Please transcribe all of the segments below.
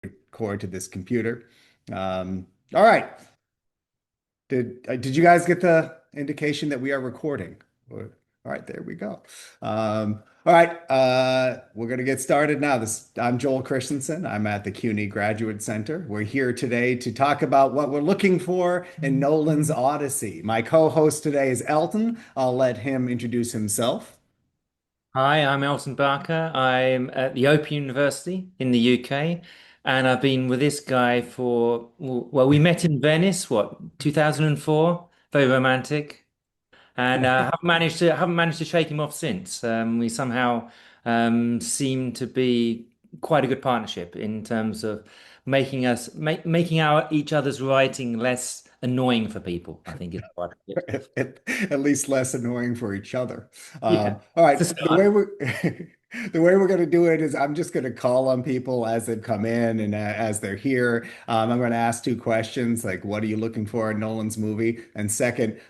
record to this computer. All right. Did you guys get the indication that we are recording? All right, there we go. All right, we're gonna get started now. I'm Joel Christensen. I'm at the CUNY Graduate Center. We're here today to talk about what we're looking for in Nolan's Odyssey. My co-host today is Elton. I'll let him introduce himself. Hi, I'm Elton Barker. I'm at the Open University in the UK, and I've been with this guy for, well, we met in Venice, 2004? Very romantic, and haven't managed to shake him off since. We somehow seem to be quite a good partnership in terms of making our each other's writing less annoying for people, I think is part of it. At least less annoying for each other. Yeah. All right, So, the way we're the way we're going to do it is I'm just going to call on people as they come in and as they're here. I'm going to ask two questions like, what are you looking for in Nolan's movie? And second,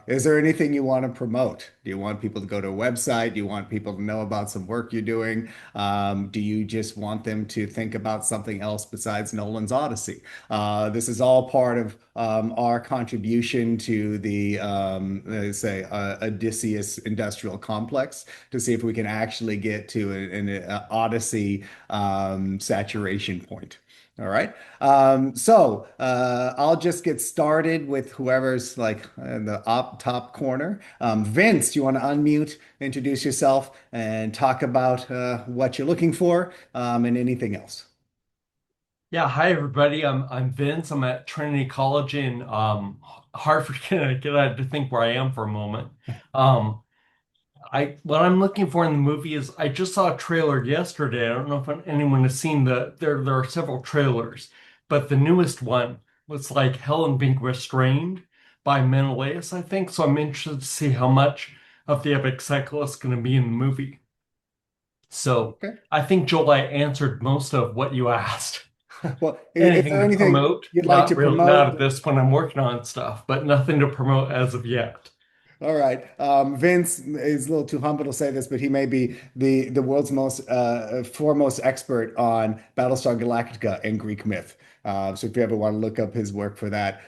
is there anything you want to promote? Do you want people to go to a website? Do you want people to know about some work you're doing? Do you just want them to think about something else besides Nolan's Odyssey? This is all part of our contribution to the, say, Odysseus industrial complex to see if we can actually get to an Odyssey saturation point. All right. I'll just get started with whoever's like in the top corner. Vince, do you want to unmute, introduce yourself, and talk about what you're looking for and anything else? Yeah, hi everybody. I'm Vince. I'm at Trinity College in Hartford, Connecticut. I had to think where I am for a moment. Um, I what I'm looking for in the movie is I just saw a trailer yesterday. I don't know if anyone has seen there are several trailers, but the newest one was like Helen being restrained by Menelaus, I think. So I'm interested to see how much of the epic cycle is going to be in the movie. So Okay. I think Joel, I answered most of what you asked. Well, is Anything there to anything promote? you'd like to Not really, not promote? at this point. I'm working on stuff, but nothing to promote as of yet. All right. Vince is a little too humble to say this, but he may be the world's most foremost expert on Battlestar Galactica and Greek myth. So if you ever want to look up his work for that,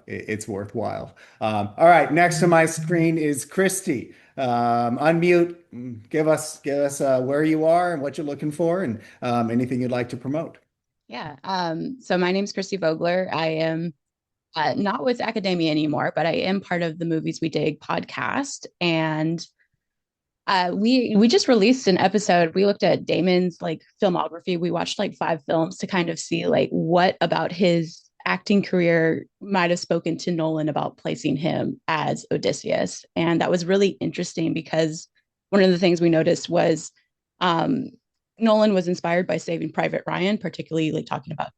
it's worthwhile. All right. Next to my screen is Christy. Unmute. Give us where you are and what you're looking for, and anything you'd like to promote. Yeah. So my name's Christy Vogler. I am not with academia anymore, but I am part of the Movies We Dig podcast. And we just released an episode. We looked at Damon's like filmography. We watched like 5 films to kind of see like what about his acting career might have spoken to Nolan about placing him as Odysseus. And that was really interesting because one of the things we noticed was um, Nolan was inspired by Saving Private Ryan, particularly like talking about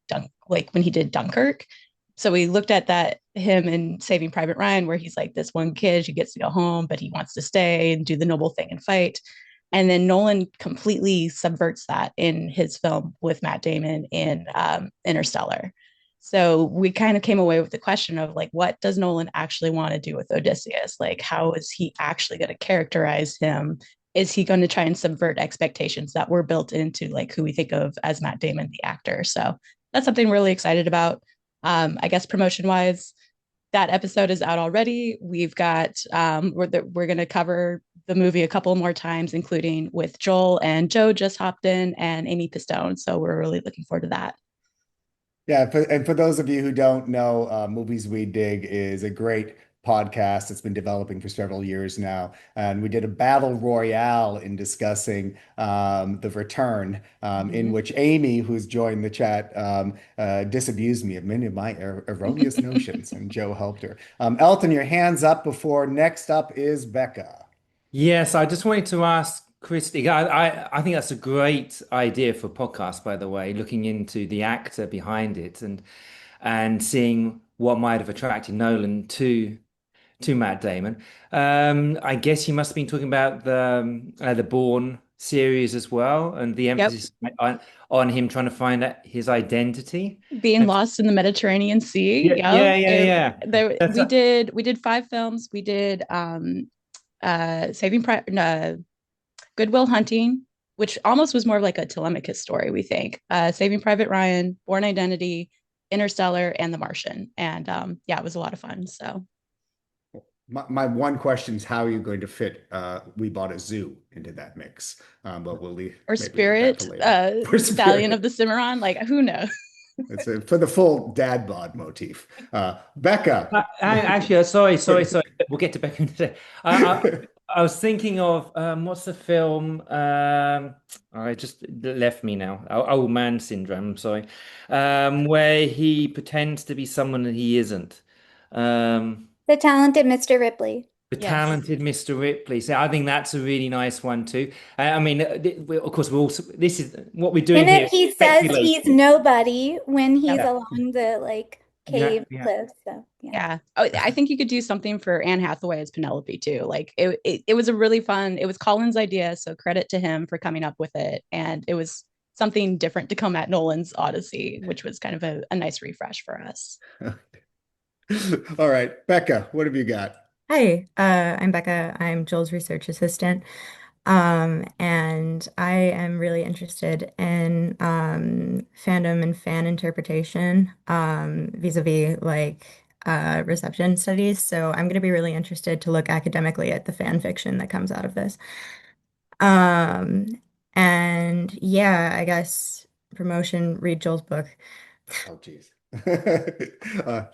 like when he did Dunkirk. So we looked at that him in Saving Private Ryan, where he's like this one kid who gets to go home, but he wants to stay and do the noble thing and fight. And then Nolan completely subverts that in his film with Matt Damon in Interstellar. So we kind of came away with the question of like, what does Nolan actually want to do with Odysseus? Like, how is he actually going to characterize him? Is he going to try and subvert expectations that were built into like who we think of as Matt Damon, the actor? So that's something we're really excited about. I guess promotion wise, that episode is out already. We've got we're going to cover the movie a couple more times, including with Joel and Joe just hopped in and Amy Pistone. So we're really looking forward to that. Yeah, and for those of you who don't know, Movies We Dig is a great podcast that's been developing for several years now. And we did a battle royale in discussing The Return, in Mhm. which Amy, who's joined the chat, disabused me of many of my erroneous notions, and Joe helped her. Elton, your hands up before next up is Becca. Yes, I just wanted to ask Christy. I think that's a great idea for a podcast, by the way, looking into the actor behind it and seeing what might have attracted Nolan to Matt Damon. I guess you must have been talking about the Bourne series as well, and the Yep. emphasis on him trying to find out his identity. Being And lost in the Mediterranean Sea. yeah, Yep. yeah, yeah, yeah. That's We did 5 films. We did Saving Pri no, Goodwill Hunting. which almost was more of like a Telemachus story, we think. Saving Private Ryan, Born Identity, Interstellar, and The Martian. And yeah, it was a lot of fun. So My one question is how are you going to fit We Bought a Zoo into that mix? But or maybe leave that for Spirit, later. For Stallion of Spirit. the Cimarron, like who knows? It's for the full dad bod motif. Becca. Actually, sorry. We'll get to Beckham today. I was thinking of what's the film? I just left me now. Old man syndrome. I'm sorry. Where he pretends to be someone that he isn't. Um, The Talented Mr. Ripley. the Yes. talented Mr. Ripley. So I think that's a really nice one too. I mean, of course, we're also this is what we're doing In here. it, he says he's Speculating. nobody when he's Yeah, along the like yeah, cave yeah. cliff. So yeah. Yeah. Oh, I think you could do something for Anne Hathaway as Penelope too. Like it was a really fun, it was Colin's idea. So credit to him for coming up with it. And it was something different to come at Nolan's Odyssey, which was kind of a nice refresh for us. All right, Becca, what have you got? Hi, I'm Becca. I'm Joel's research assistant. And I am really interested in fandom and fan interpretation, vis-a-vis like reception studies. So I'm going to be really interested to look academically at the fan fiction that comes out of this. Um, and yeah, I guess promotion, read Joel's book. Oh, geez.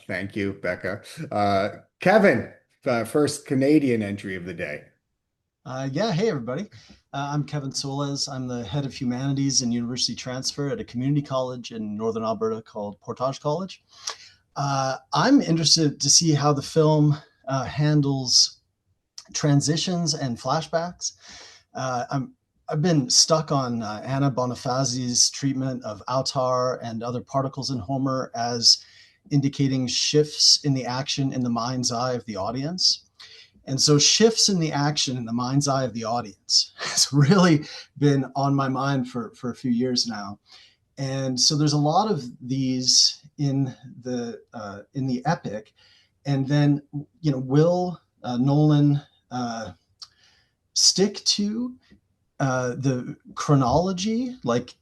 Thank you, Becca. Kevin, first Canadian entry of the day. Yeah, hey everybody. I'm Kevin Soles. I'm the head of humanities and university transfer at a community college in Northern Alberta called Portage College. I'm interested to see how the film handles transitions and flashbacks. I've been stuck on Anna Bonifazi's treatment of Autar and other particles in Homer as indicating shifts in the action in the mind's eye of the audience. And so shifts in the action in the mind's eye of the audience has really been on my mind for a few years now. And so there's a lot of these in the epic. And then, will Nolan stick to the chronology? Like,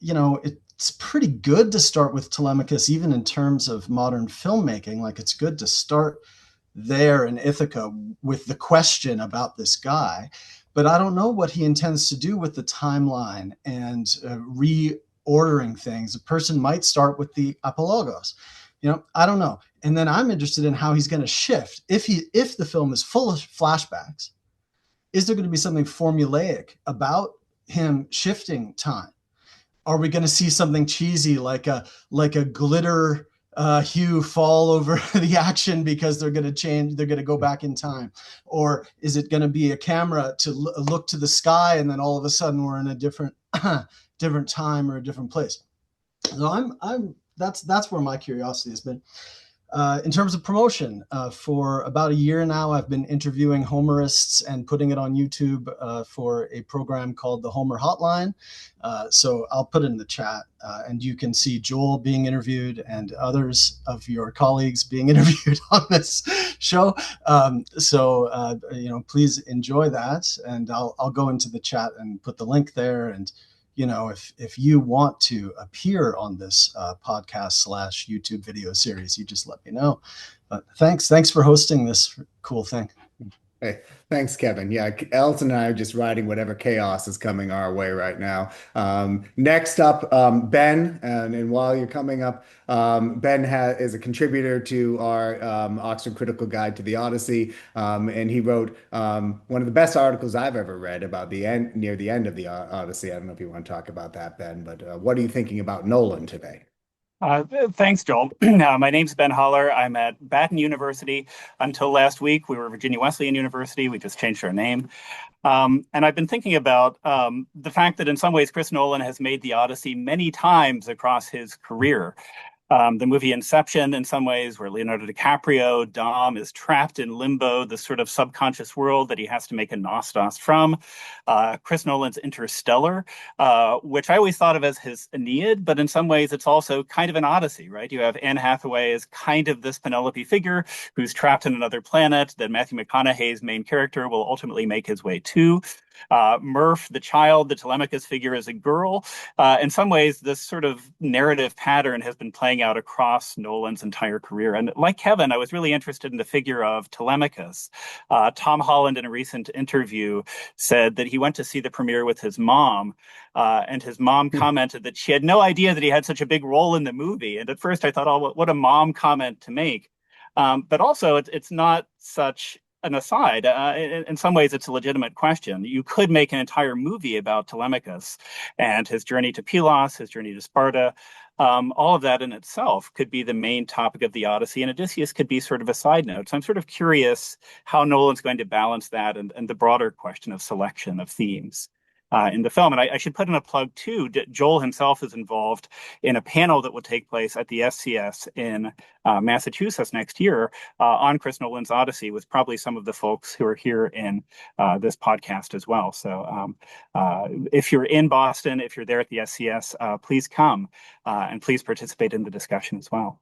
it's pretty good to start with Telemachus, even in terms of modern filmmaking. Like, it's good to start there in Ithaca with the question about this guy. But I don't know what he intends to do with the timeline and reordering things. A person might start with the apologos. I don't know. And then I'm interested in how he's going to shift. If the film is full of flashbacks, is there going to be something formulaic about him shifting time? Are we going to see something cheesy like a glitter hue fall over the action because they're going to change, they're going to go back in time? Or is it going to be a camera to look to the sky and then all of a sudden we're in a different different time or a different place? So that's where my curiosity has been. In terms of promotion, for about a year now, I've been interviewing Homerists and putting it on YouTube for a program called the Homer Hotline. So I'll put it in the chat, and you can see Joel being interviewed and others of your colleagues being interviewed on this show. Please enjoy that, and I'll go into the chat and put the link there. And if you want to appear on this podcast / YouTube video series, you just let me know. But thanks for hosting this cool thing. Hey, thanks, Kevin. Yeah, Elton and I are just riding whatever chaos is coming our way right now. Next up, Ben, and while you're coming up, Ben is a contributor to our Oxford Critical Guide to the Odyssey, and he wrote one of the best articles I've ever read about near the end of the Odyssey. I don't know if you want to talk about that, Ben, but what are you thinking about Nolan today? Thanks, Joel. My name's Ben Holler. I'm at Baton University. Until last week, we were Virginia Wesleyan University. We just changed our name. And I've been thinking about the fact that in some ways, Chris Nolan has made the Odyssey many times across his career. The movie Inception, in some ways, where Leonardo DiCaprio, Dom, is trapped in limbo, this sort of subconscious world that he has to make a Nostos from. Chris Nolan's Interstellar, which I always thought of as his Aeneid, but in some ways it's also kind of an Odyssey, right? You have Anne Hathaway as kind of this Penelope figure who's trapped in another planet that Matthew McConaughey's main character will ultimately make his way to. Murph, the child, the Telemachus figure, is a girl. In some ways, this sort of narrative pattern has been playing out across Nolan's entire career. And like Kevin, I was really interested in the figure of Telemachus. Tom Holland, in a recent interview, said that he went to see the premiere with his mom, and his mom commented that she had no idea that he had such a big role in the movie. And at first, I thought, oh, what a mom comment to make. But also, it's not such an aside. In some ways, it's a legitimate question. You could make an entire movie about Telemachus and his journey to Pylos, his journey to Sparta. All of that in itself could be the main topic of the Odyssey, and Odysseus could be sort of a side note. So I'm sort of curious how Nolan's going to balance that and the broader question of selection of themes in the film. And I should put in a plug too. Joel himself is involved in a panel that will take place at the SCS in Massachusetts next year on Chris Nolan's Odyssey, with probably some of the folks who are here in this podcast as well. So if you're in Boston, if you're there at the SCS, please come and please participate in the discussion as well.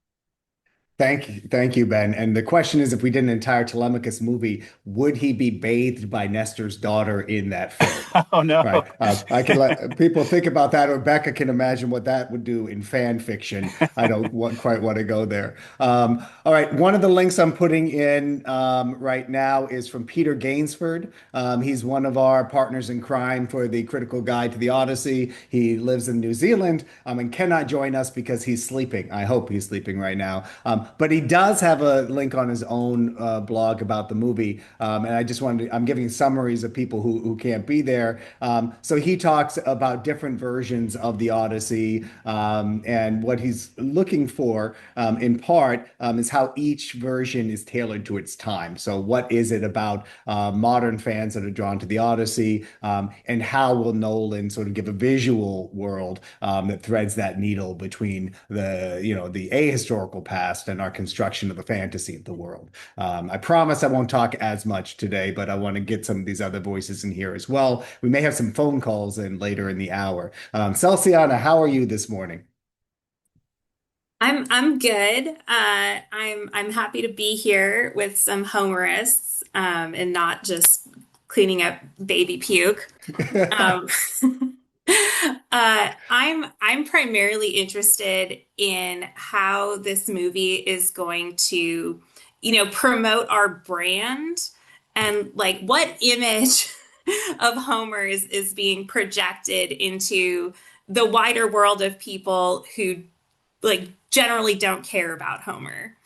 Thank you, Ben. And the question is, if we did an entire Telemachus movie, would he be bathed by Nestor's daughter in that film? Oh no! Right. I can let people think about that, or Becca can imagine what that would do in fan fiction. I don't quite want to go there. All right. One of the links I'm putting in right now is from Peter Gainsford. He's one of our partners in crime for the Critical Guide to the Odyssey. He lives in New Zealand and cannot join us because he's sleeping. I hope he's sleeping right now. But he does have a link on his own blog about the movie. And I just wanted to, I'm giving summaries of people who can't be there. So he talks about different versions of the Odyssey, and what he's looking for, in part, is how each version is tailored to its time. So what is it about modern fans that are drawn to the Odyssey, and how will Nolan sort of give a visual world that threads that needle between the ahistorical past and our construction of the fantasy of the world. I promise I won't talk as much today, but I want to get some of these other voices in here as well. We may have some phone calls in later in the hour. Celsiana, how are you this morning? I'm good. I'm happy to be here with some Homerists, and not just cleaning up baby puke. Um, I'm primarily interested in how this movie is going to, promote our brand, and like what image of Homer is being projected into the wider world of people who like generally don't care about Homer.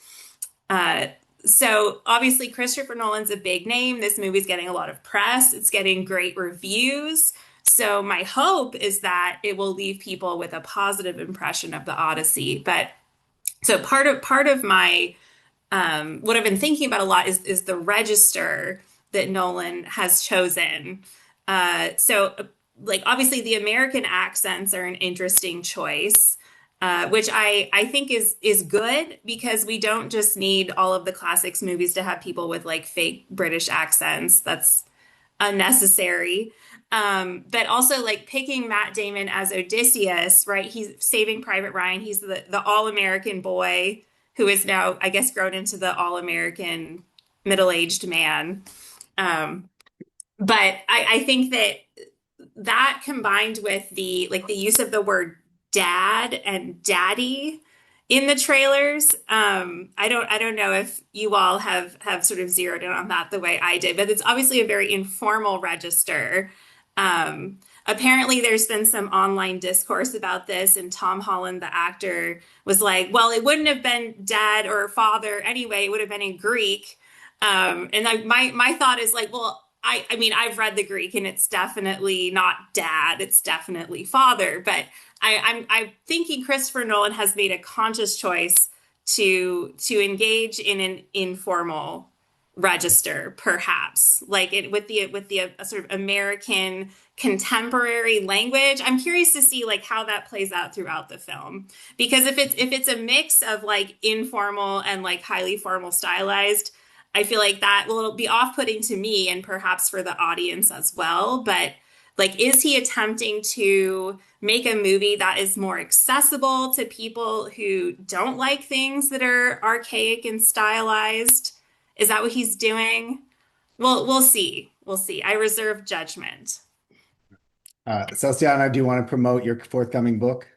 Uh, so obviously Christopher Nolan's a big name. This movie's getting a lot of press. It's getting great reviews. So my hope is that it will leave people with a positive impression of the Odyssey. But so part of my what I've been thinking about a lot is the register that Nolan has chosen. Like obviously the American accents are an interesting choice. Which I think is good, because we don't just need all of the classics movies to have people with like fake British accents. That's unnecessary. But also like picking Matt Damon as Odysseus, right? He's Saving Private Ryan. He's the all-American boy who is now, I guess, grown into the all-American middle-aged man. Um, but I think that combined with the use of the word dad and daddy in the trailers. I don't know if you all have sort of zeroed in on that the way I did, but it's obviously a very informal register. Apparently there's been some online discourse about this, and Tom Holland, the actor, was like, well, it wouldn't have been dad or father anyway, it would have been in Greek. And my thought is like, well, I mean, I've read the Greek and it's definitely not dad, it's definitely father. But I'm thinking Christopher Nolan has made a conscious choice to engage in an informal register, perhaps like it with the sort of American contemporary language. I'm curious to see like how that plays out throughout the film, because if it's a mix of like informal and like highly formal stylized, I feel like that will be off-putting to me and perhaps for the audience as well. But like, is he attempting to make a movie that is more accessible to people who don't like things that are archaic and stylized? Is that what he's doing? Well, we'll see. we'll see. I reserve judgment. Celsiana, do you want to promote your forthcoming book?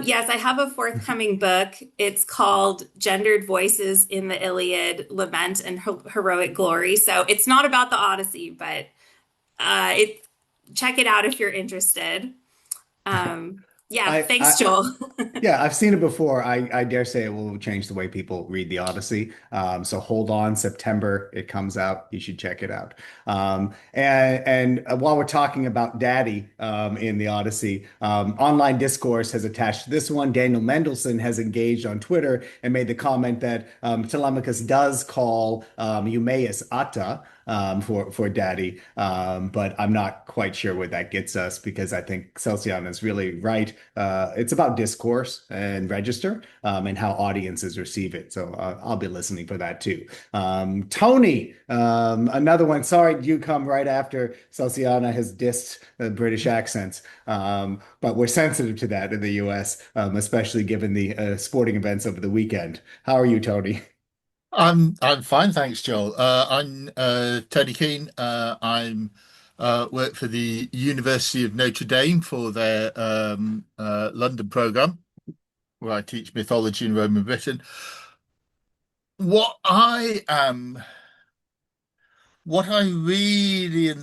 Yes, I have a forthcoming book. It's called Gendered Voices in the Iliad, Lament and Heroic Glory. So it's not about the Odyssey, but it check it out if you're interested. Yeah, I, thanks, I Joel. Yeah, I've seen it before. I dare say it will change the way people read the Odyssey. So hold on, September it comes out. You should check it out. And while we're talking about Daddy in the Odyssey, online discourse has attached this one. Daniel Mendelsohn has engaged on Twitter and made the comment that Telemachus does call Eumaeus Atta. For Daddy, but I'm not quite sure where that gets us because I think Celcion is really right. It's about discourse and register and how audiences receive it. So I'll be listening for that too. Tony, another one. Sorry, you come right after Celciana has dissed British accents, but we're sensitive to that in the US, especially given the sporting events over the weekend. How are you, Tony? I'm fine, thanks, Joel. I'm Tony Keane. I'm work for the University of Notre Dame for their London program, where I teach mythology in Roman Britain. What I am, what I really am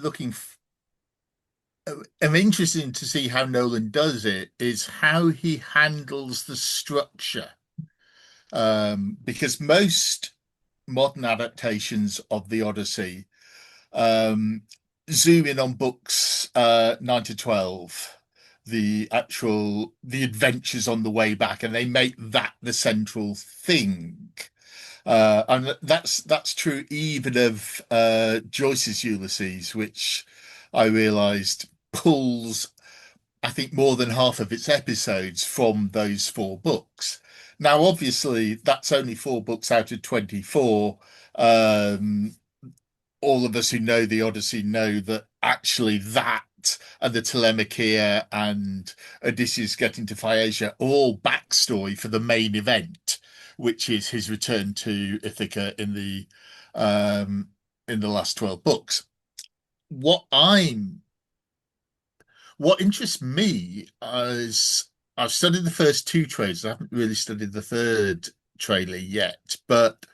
am interested to see how Nolan does it is how he handles the structure, because most modern adaptations of the Odyssey um, zoom in on books 9 to 12, the adventures on the way back, and they make that the central thing. And that's true even of Joyce's Ulysses, which I realized pulls, I think, more than half of its episodes from those four books. Now, obviously, that's only four books out of 24. Um, all of us who know the Odyssey know that actually that and the Telemachia and Odysseus getting to Phaeacia are all backstory for the main event, which is his return to Ithaca um, in the last 12 books. What I'm what interests me is I've studied the first two trailers. I haven't really studied the third trailer yet, but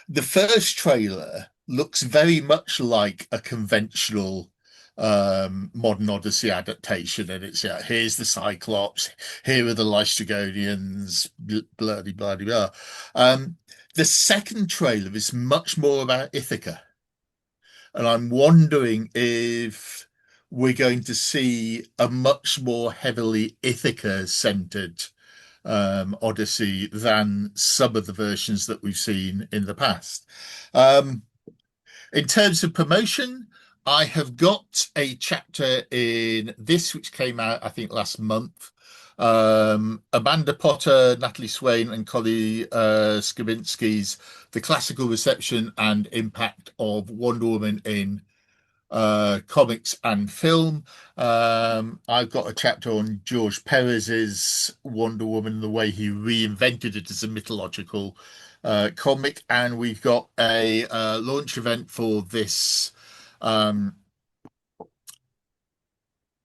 the first trailer looks very much like a conventional modern Odyssey adaptation, and it's here's the Cyclops, here are the Lystrigonians, blah blah blah blah. The second trailer is much more about Ithaca, and I'm wondering if we're going to see a much more heavily Ithaca-centered Odyssey than some of the versions that we've seen in the past. Um, in terms of promotion, I have got a chapter in this, which came out, I think, last month. Amanda Potter, Natalie Swain, and Collie Skavinsky's The Classical Reception and Impact of Wonder Woman in comics and film. I've got a chapter on George Perez's Wonder Woman, the way he reinvented it as a mythological comic, and we've got a launch event for this um,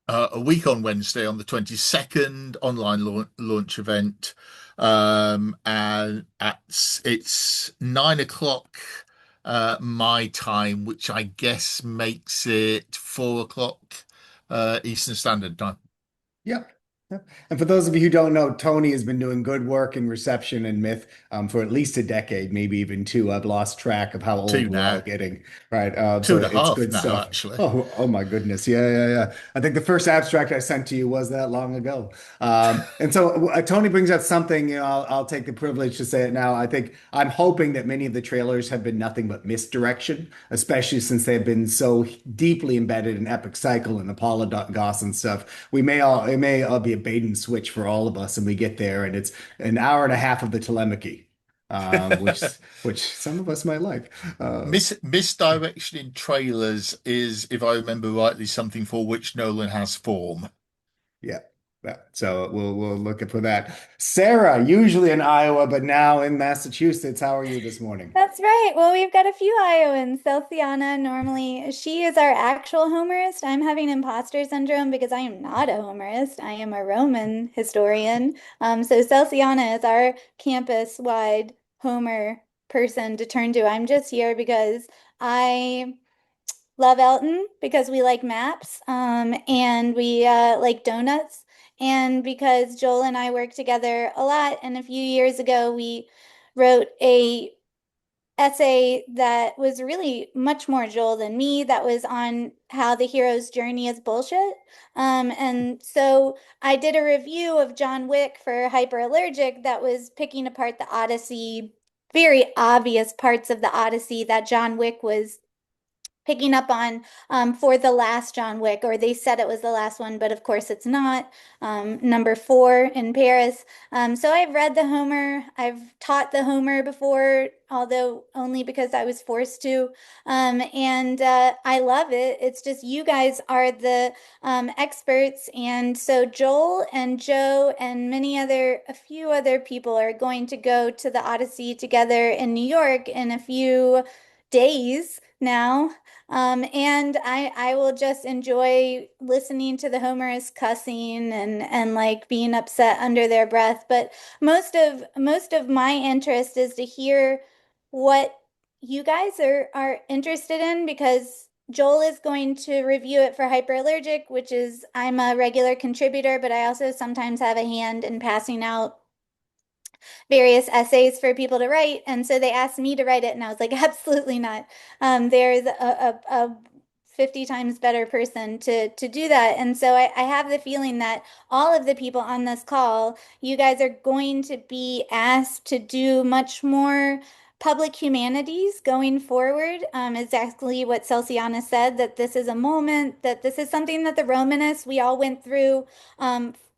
a week on Wednesday on the 22nd, online launch event, and it's 9 o'clock my time, which I guess makes it 4 o'clock Eastern Standard Time. Yep. Yep. And for those of you who don't know, Tony has been doing good work in reception and myth for at least a decade, maybe even two. I've lost track of how old Two we're all now, getting, right? two So and a it's half good now, stuff. actually. Oh my goodness. Yeah, yeah, yeah. I think the first abstract I sent to you was that long ago. And so Tony brings up something, I'll take the privilege to say it now. I think I'm hoping that many of the trailers have been nothing but misdirection, especially since they've been so deeply embedded in Epic Cycle and Apollo Goss and stuff. It may all be a bait and switch for all of us, and we get there, and it's an hour and a half of the Telemachy, which some of us might like. Misdirection in trailers is, if I remember rightly, something for which Nolan has form. Yeah. So we'll look for that. Sarah, usually in Iowa, but now in Massachusetts. How are you this morning? That's right. Well, we've got a few Iowans. Celsiana, normally, she is our actual Homerist. I'm having imposter syndrome because I am not a Homerist. I am a Roman historian. So Celsiana is our campus-wide Homer person to turn to. I'm just here because I love Elton because we like maps, and we like donuts, and because Joel and I work together a lot. And a few years ago, we wrote a essay that was really much more Joel than me, that was on how the hero's journey is bullshit. And so I did a review of John Wick for Hyperallergic that was picking apart the Odyssey, very obvious parts of the Odyssey that John Wick was picking up on, for the last John Wick, or they said it was the last one, but of course it's not. Number 4 in Paris. So I've read the Homer. I've taught the Homer before, although only because I was forced to. And I love it. It's just you guys are the experts. And so Joel and Joe and a few other people are going to go to the Odyssey together in New York in a few days now. And I will just enjoy listening to the Homerists cussing and like being upset under their breath. But most of my interest is to hear what you guys are interested in, because Joel is going to review it for Hyperallergic, which is I'm a regular contributor, but I also sometimes have a hand in passing out various essays for people to write. And so they asked me to write it, and I was like, absolutely not. There's a 50 times better person to do that. And so I have the feeling that all of the people on this call, you guys are going to be asked to do much more public humanities going forward. Exactly what Celsiana said, that this is a moment, that this is something that the Romanists, we all went through,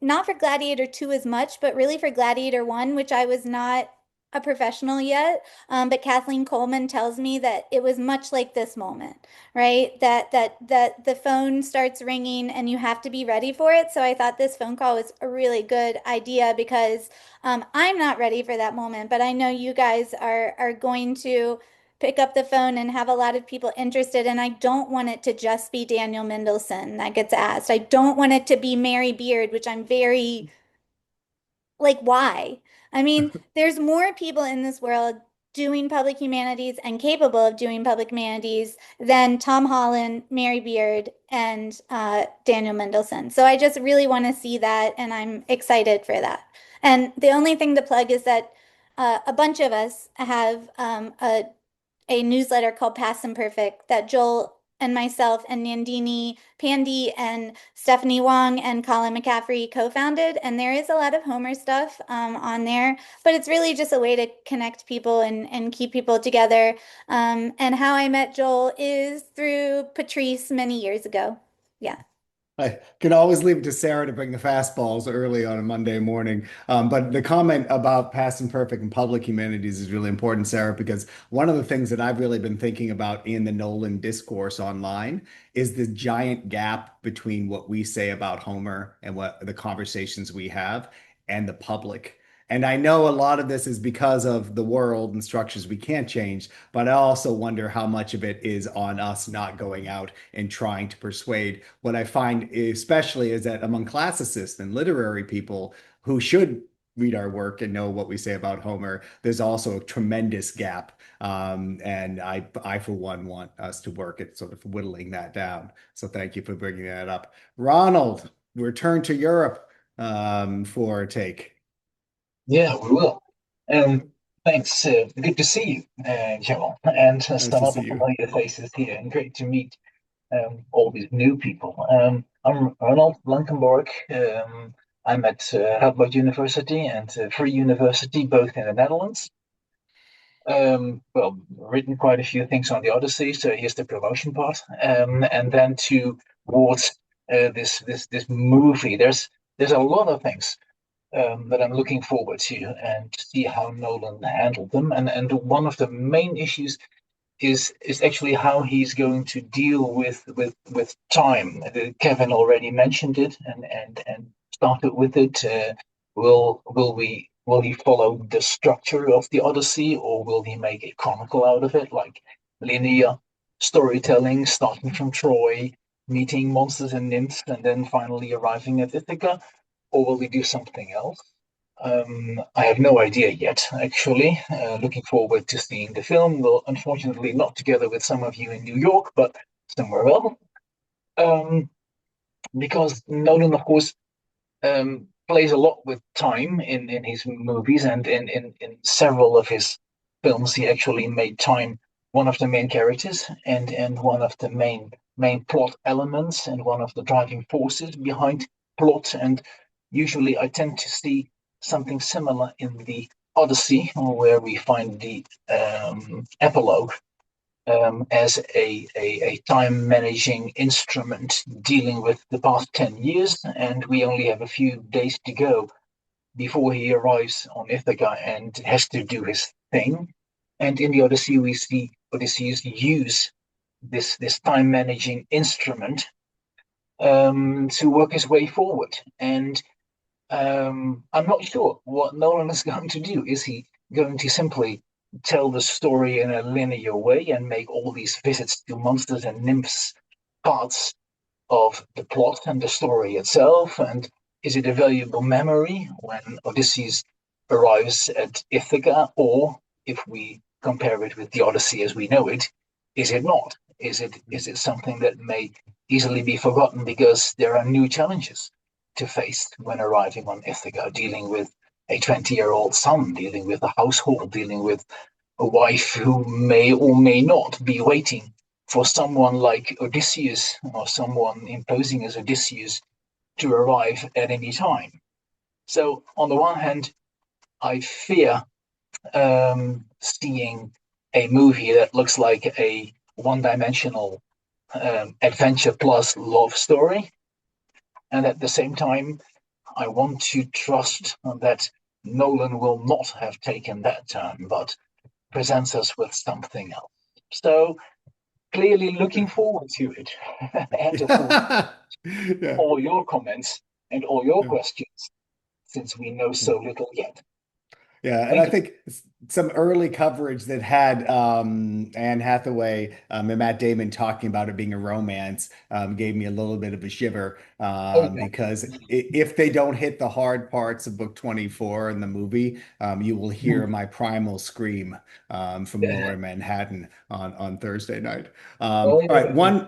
not for Gladiator 2 as much, but really for Gladiator 1, which I was not a professional yet. But Kathleen Coleman tells me that it was much like this moment, right? That the phone starts ringing and you have to be ready for it. So I thought this phone call was a really good idea, because I'm not ready for that moment, but I know you guys are going to pick up the phone and have a lot of people interested. And I don't want it to just be Daniel Mendelsohn that gets asked. I don't want it to be Mary Beard, which I'm very like, why? I mean, there's more people in this world doing public humanities and capable of doing public humanities than Tom Holland, Mary Beard, and Daniel Mendelsohn. So I just really want to see that, and I'm excited for that. And the only thing to plug is that a bunch of us have a newsletter called Past Imperfect that Joel and myself and Nandini Pandey and Stephanie Wong and Colin McCaffrey co-founded. And there is a lot of Homer stuff on there, but it's really just a way to connect people and keep people together. And how I met Joel is through Patrice many years ago. Yeah. I can always leave it to Sarah to bring the fastballs early on a Monday morning. But the comment about past and perfect and public humanities is really important, Sarah, because one of the things that I've really been thinking about in the Nolan discourse online is the giant gap between what we say about Homer and what the conversations we have and the public. And I know a lot of this is because of the world and structures we can't change, but I also wonder how much of it is on us not going out and trying to persuade. What I find especially is that among classicists and literary people who should read our work and know what we say about Homer, there's also a tremendous gap. And I, for one, want us to work at sort of whittling that down. So thank you for bringing that up. Ronald, return to Europe for a take. Yeah, we will. Thanks. Good to see you, Joel, and Nice some to other see you. familiar faces here, and great to meet all these new people. I'm Ronald Blankenborg. I'm at Radboud University and Free University, both in the Netherlands. Well, written quite a few things on the Odyssey, so here's the promotion part. And then towards this movie, there's a lot of things that I'm looking forward to, and to see how Nolan handled them. And one of the main issues is actually how he's going to deal with time. Kevin already mentioned it, and started with it? Will he follow the structure of the Odyssey, or will he make a chronicle out of it, like linear storytelling, starting from Troy, meeting monsters and nymphs, and then finally arriving at Ithaca? Or will he do something else? I have no idea yet, actually. Looking forward to seeing the film. Well, unfortunately, not together with some of you in New York, but somewhere else. Um, because Nolan, of course, plays a lot with time in his movies, and in several of his films, he actually made time one of the main characters and one of the main plot elements and one of the driving forces behind plot. And usually, I tend to see something similar in the Odyssey, where we find the epilogue as a time managing instrument dealing with the past 10 years. And we only have a few days to go before he arrives on Ithaca and has to do his thing. And in the Odyssey, we see Odysseus use this time managing instrument to work his way forward. And I'm not sure what Nolan is going to do. Is he going to simply tell the story in a linear way and make all these visits to monsters and nymphs parts of the plot and the story itself? And is it a valuable memory when Odysseus arrives at Ithaca? Or if we compare it with the Odyssey as we know it, is it not? Is it something that may easily be forgotten because there are new challenges to face when arriving on Ithaca, dealing with a 20-year-old son, dealing with a household, dealing with a wife who may or may not be waiting for someone like Odysseus or someone imposing as Odysseus to arrive at any time. So, on the one hand, I fear seeing a movie that looks like a one-dimensional adventure plus love story. And at the same time, I want to trust that Nolan will not have taken that turn, but presents us with something else. So clearly looking forward to it. And of course, Yeah. all your comments and all your Yeah. questions, since we know so little yet. Yeah, and I Thank you. think some early coverage that had Anne Hathaway and Matt Damon talking about it being a romance gave me a little bit of a shiver Oh, yeah. because if they don't hit the hard parts of book 24 in the movie, you will hear my primal scream from Lower Manhattan on Thursday night. Oh, All right, yeah.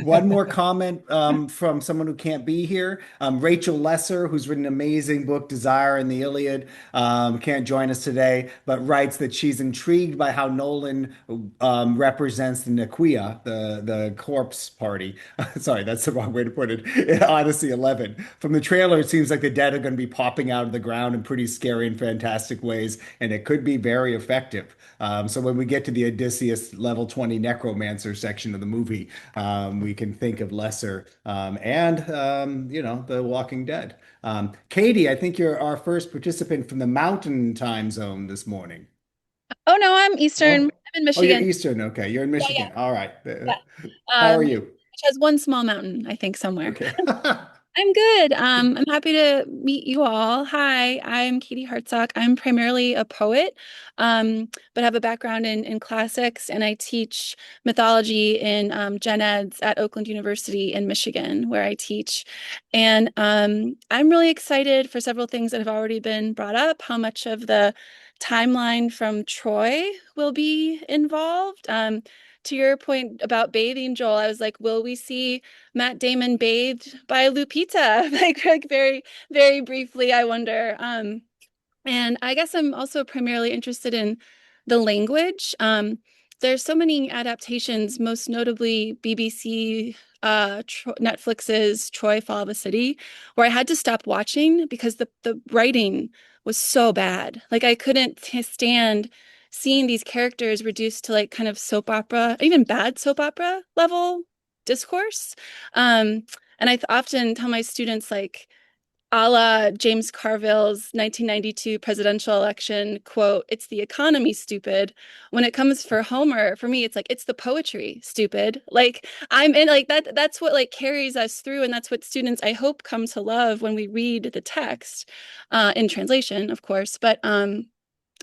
one more comment from someone who can't be here. Rachel Lesser, who's written an amazing book, Desire and the Iliad, can't join us today, but writes that she's intrigued by how Nolan represents the Naquia, the corpse party. Sorry, that's the wrong way to put it. In Odyssey 11. From the trailer, it seems like the dead are going to be popping out of the ground in pretty scary and fantastic ways, and it could be very effective. So when we get to the Odysseus level 20 necromancer section of the movie, we can think of Lesser and The Walking Dead. Katie, I think you're our first participant from the Mountain Time Zone this morning. Oh no, I'm Eastern. No? I'm in Oh, you're Michigan. Eastern. Okay, you're in Yeah, yeah, Michigan. All right. yeah. How are Which you? has one small mountain, I think, somewhere. Okay. I'm good. I'm happy to meet you all. Hi, I'm Katie Hartsock. I'm primarily a poet, but have a background in classics, and I teach mythology in gen eds at Oakland University in Michigan, where I teach. And I'm really excited for several things that have already been brought up, how much of the timeline from Troy will be involved. To your point about bathing, Joel, I was like, will we see Matt Damon bathed by Lupita? Like very, very briefly, I wonder. And I guess I'm also primarily interested in the language. There's so many adaptations, most notably BBC, Netflix's Troy Fall of a City, where I had to stop watching because the writing was so bad. Like I couldn't stand seeing these characters reduced to like kind of soap opera, even bad soap opera level discourse. And I often tell my students like, a la James Carville's 1992 presidential election quote, "It's the economy, stupid." When it comes for Homer, for me, it's like, it's the poetry, stupid. Like I'm in like that's what like carries us through, and that's what students I hope come to love when we read the text, in translation, of course. But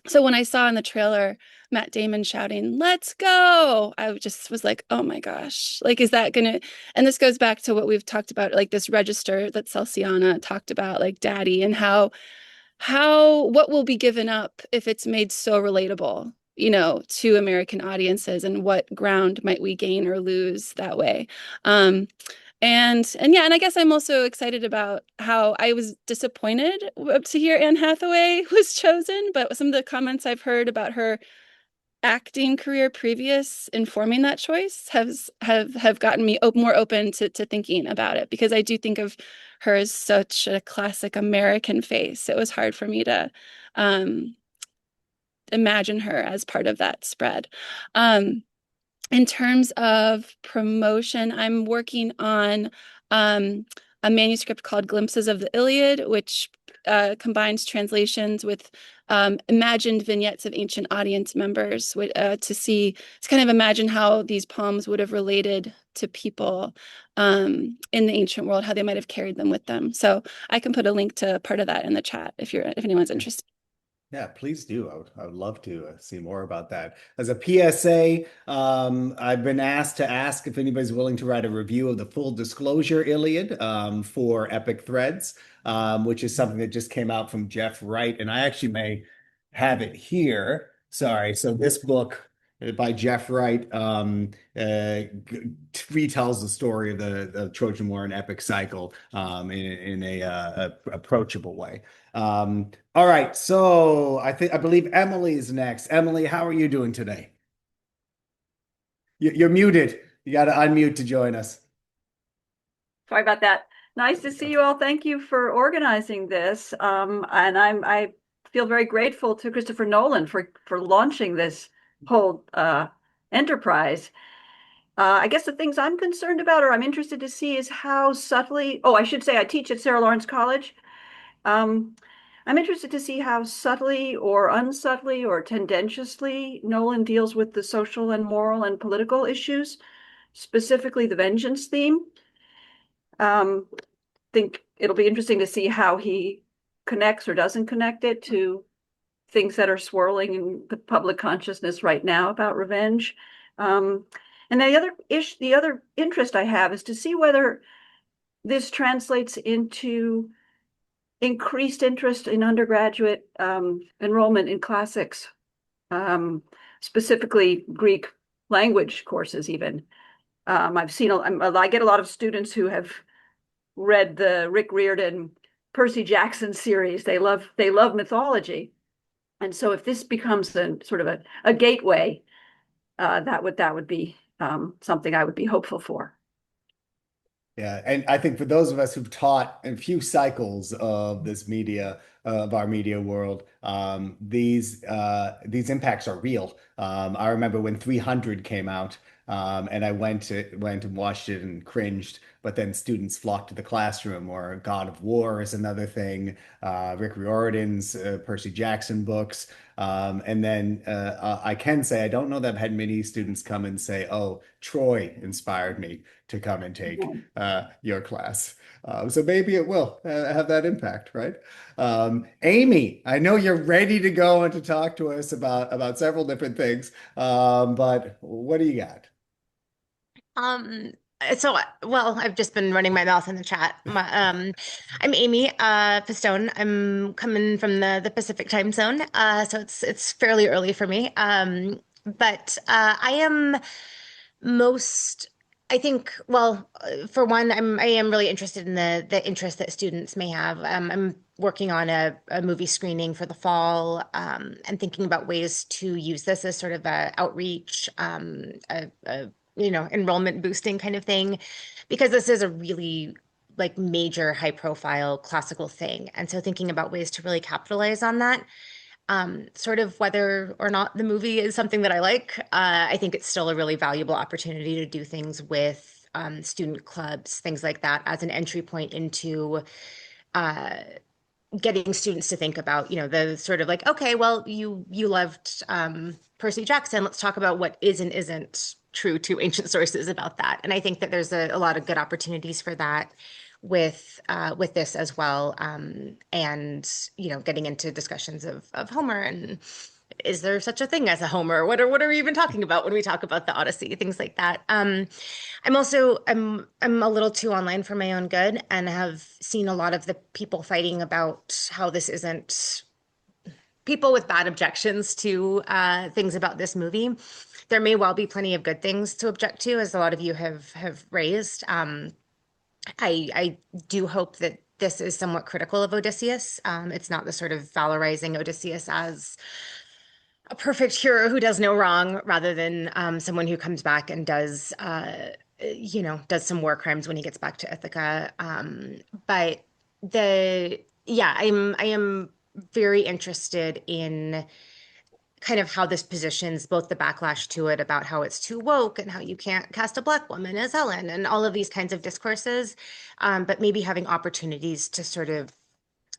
so when I saw in the trailer Matt Damon shouting, "Let's go," I just was like, oh my gosh, like, is that gonna, and this goes back to what we've talked about, like this register that Celsiana talked about, like daddy, and what will be given up if it's made so relatable, to American audiences, and what ground might we gain or lose that way. And yeah, and I guess I'm also excited about how I was disappointed to hear Anne Hathaway was chosen, but some of the comments I've heard about her acting career previous informing that choice have gotten me more open to thinking about it, because I do think of her as such a classic American face. It was hard for me to um, imagine her as part of that spread. Um, in terms of promotion, I'm working on a manuscript called Glimpses of the Iliad, which combines translations with imagined vignettes of ancient audience members to kind of imagine how these poems would have related to people in the ancient world, how they might have carried them with them. So I can put a link to part of that in the chat if anyone's interested. Yeah, please do. I would love to see more about that. As a PSA, I've been asked to ask if anybody's willing to write a review of the Full Disclosure Iliad for Epic Threads, which is something that just came out from Jeff Wright, and I actually may have it here. Sorry. So this book by Jeff Wright retells the story of the Trojan War and epic cycle in a approachable way. All right, so I believe Emily's next. Emily, how are you doing today? You're muted. You got to unmute to join us. Sorry about that. Nice to see you all. Thank you for organizing this. And I feel very grateful to Christopher Nolan for launching this whole enterprise. I guess the things I'm concerned about, or I'm interested to see, is how subtly. Oh, I should say I teach at Sarah Lawrence College. I'm interested to see how subtly or unsubtly or tendentiously Nolan deals with the social and moral and political issues, specifically the vengeance theme. Think it'll be interesting to see how he connects or doesn't connect it to things that are swirling in the public consciousness right now about revenge. And the other interest I have is to see whether this translates into increased interest in undergraduate enrollment in classics, specifically Greek language courses even. I get a lot of students who have read the Rick Riordan, Percy Jackson series. They love mythology. And so if this becomes a sort of a gateway, that would be something I would be hopeful for. Yeah, and I think for those of us who've taught a few cycles of this media, of our media world, these impacts are real. I remember when 300 came out, and I went and watched it and cringed, but then students flocked to the classroom. Or God of War is another thing. Rick Riordan's Percy Jackson books. And then I can say I don't know that I've had many students come and say, "Oh, Troy inspired me to come and take your class." So maybe it will have that impact, right? Amy, I know you're ready to go and to talk to us about several different things, but what do you got? Um, well, I've just been running my mouth in the chat. I'm Amy Pistone. I'm coming from the Pacific time zone, so it's fairly early for me. But I am most, I think, well, for one, I am really interested in the interest that students may have. I'm working on a movie screening for the fall, and thinking about ways to use this as sort of a outreach, enrollment boosting kind of thing, because this is a really like major high profile classical thing. And so thinking about ways to really capitalize on that, sort of whether or not the movie is something that I like, I think it's still a really valuable opportunity to do things with student clubs, things like that, as an entry point into getting students to think about, the sort of like, okay, well, you loved Percy Jackson. Let's talk about what is and isn't true to ancient sources about that. And I think that there's a lot of good opportunities for that with this as well. And getting into discussions of Homer and is there such a thing as a Homer? What are we even talking about when we talk about the Odyssey? Things like that. I'm a little too online for my own good and have seen a lot of the people fighting about how this isn't people with bad objections to things about this movie. There may well be plenty of good things to object to, as a lot of you have raised. I do hope that this is somewhat critical of Odysseus. It's not the sort of valorizing Odysseus as a perfect hero who does no wrong, rather than someone who comes back and does some war crimes when he gets back to Ithaca. But I am very interested in kind of how this positions both the backlash to it about how it's too woke and how you can't cast a Black woman as Helen and all of these kinds of discourses, but maybe having opportunities to sort of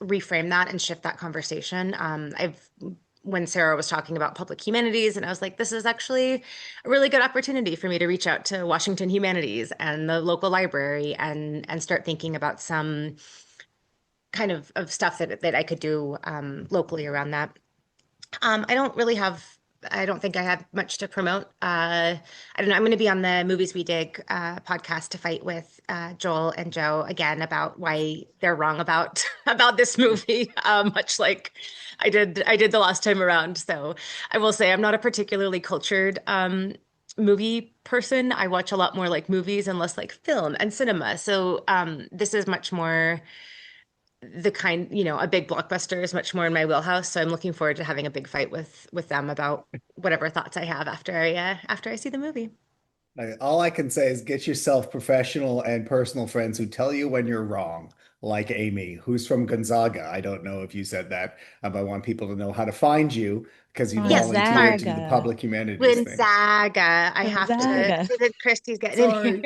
reframe that and shift that conversation. When Sarah was talking about public humanities, and I was like, this is actually a really good opportunity for me to reach out to Washington Humanities and the local library and start thinking about some kind of stuff that I could do locally around that. I don't think I have much to promote. I don't know. I'm going to be on the Movies We Dig podcast to fight with Joel and Joe again about why they're wrong about about this movie, much like I did the last time around. So I will say I'm not a particularly cultured movie person. I watch a lot more like movies and less like film and cinema. So this is much more the kind, a big blockbuster is much more in my wheelhouse. So I'm looking forward to having a big fight with them about whatever thoughts I have after I see the movie. All I can say is get yourself professional and personal friends who tell you when you're wrong, like Amy, who's from Gonzaga. I don't know if you said that, but I want people to know how to find you because you Yes, volunteered to do the Gonzaga. public humanities thing. Gonzaga. I have to. Gonzaga. Christy's getting in Sorry. here.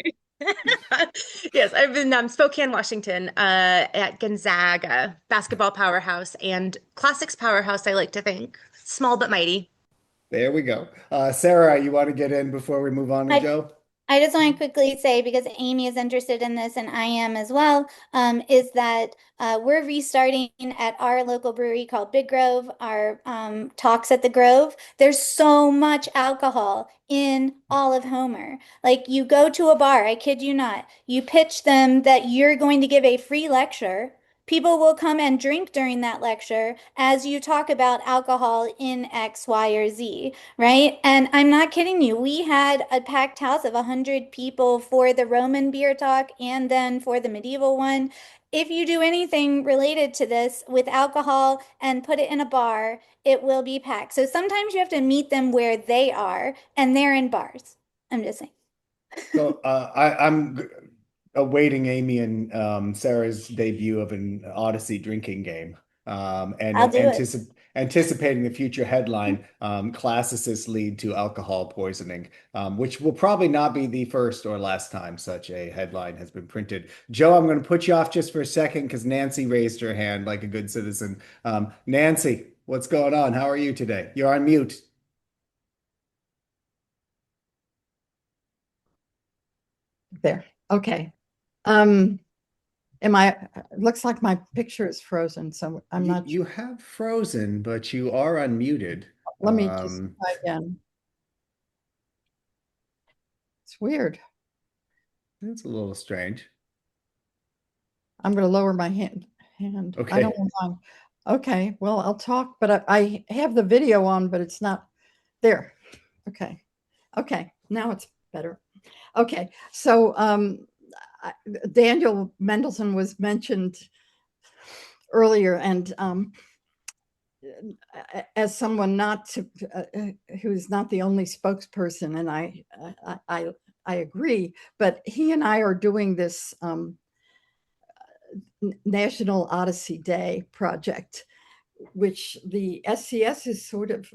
Yes, I've been Spokane, Washington, at Gonzaga, basketball powerhouse and classics powerhouse, I like to think. Small but mighty. There we go. Sarah, you want to get in before we move on to I Joe? I just want to quickly say, because Amy is interested in this and I am as well, is that we're restarting at our local brewery called Big Grove, our talks at the Grove. There's so much alcohol in all of Homer. Like you go to a bar, I kid you not, you pitch them that you're going to give a free lecture. People will come and drink during that lecture as you talk about alcohol in X, Y, or Z, right? And I'm not kidding you. We had a packed house of 100 people for the Roman beer talk and then for the medieval one. If you do anything related to this with alcohol and put it in a bar, it will be packed. So sometimes you have to meet them where they are, and they're in bars. I'm just saying. So I'm awaiting Amy and Sarah's debut of an Odyssey drinking game, and I'll do it. anticipating the future headline, classicists lead to alcohol poisoning, which will probably not be the first or last time such a headline has been printed. Joe, I'm going to put you off just for a second because Nancy raised her hand like a good citizen. Nancy, what's going on? How are you today? You're on mute. There. Okay. Looks like my picture is frozen, so I'm not You have frozen, but you are unmuted. Let me just try again. It's weird. It's a little strange. I'm going to lower my hand. Okay. I don't want Okay, well, I'll talk, but I have the video on, but it's not there. Okay. Okay, now it's better. Okay, so Daniel Mendelsohn was mentioned earlier, and as someone who's not the only spokesperson, and I agree, but he and I are doing this National Odyssey Day project, which the SCS is sort of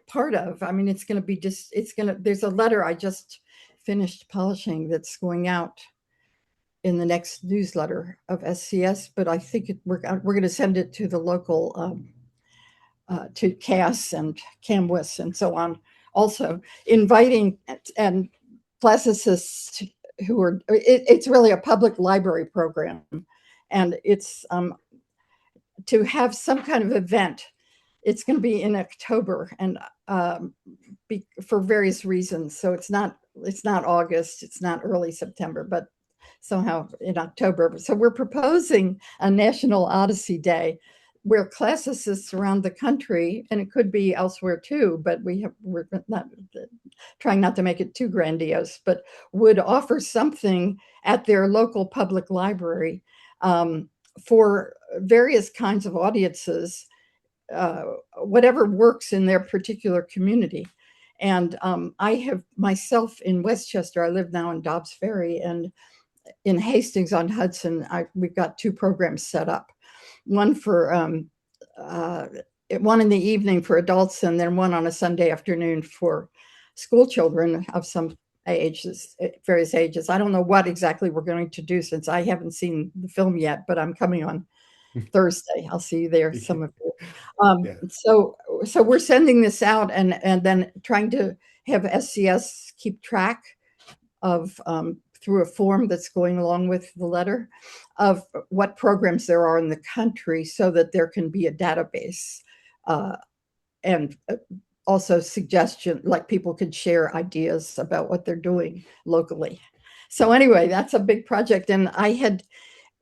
part of. I mean, it's going to be there's a letter I just finished polishing that's going out in the next newsletter of SCS, but I think we're going to send it to the local to CAS and CAMWIS and so on. Also inviting and classicists who are, it's really a public library program, and it's to have some kind of event. It's going to be in October, and for various reasons. So it's not August, it's not early September, but somehow in October. So we're proposing a National Odyssey Day where classicists around the country, and it could be elsewhere too, but we're not trying not to make it too grandiose, but would offer something at their local public library for various kinds of audiences, whatever works in their particular community. And I have myself in Westchester, I live now in Dobbs Ferry, and in Hastings on Hudson, we've got 2 programs set up. One for one in the evening for adults, and then one on a Sunday afternoon for school children of some ages, various ages. I don't know what exactly we're going to do since I haven't seen the film yet, but I'm coming on Thursday. I'll see you there, some of you. Yeah. So we're sending this out and then trying to have SCS keep track of through a form that's going along with the letter of what programs there are in the country, so that there can be a database and also suggestion, like people could share ideas about what they're doing locally. So anyway, that's a big project. And I had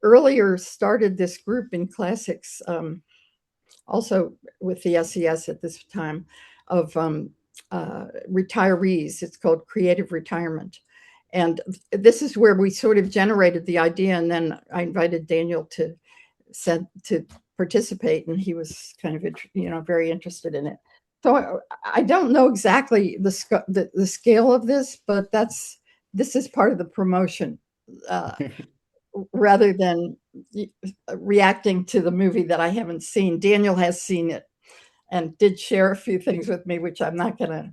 earlier started this group in classics, also with the SES at this time, of retirees. It's called Creative Retirement. And this is where we sort of generated the idea. And then I invited Daniel to participate, and he was kind of, very interested in it. So I don't know exactly the scale of this, but this is part of the promotion, rather than reacting to the movie that I haven't seen. Daniel has seen it and did share a few things with me, which I'm not going to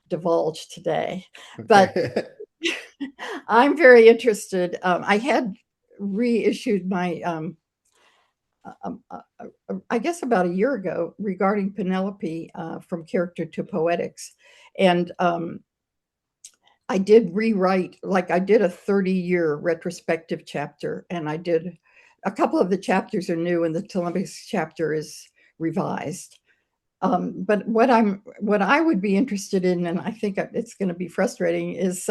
divulge today. But I'm very interested. I had reissued my, I guess about a year ago, regarding Penelope, from character to poetics. And I did rewrite, like I did a 30-year retrospective chapter, and I did a couple of the chapters are new, and the Telemachus chapter is revised. But what I would be interested in, and I think it's going to be frustrating, is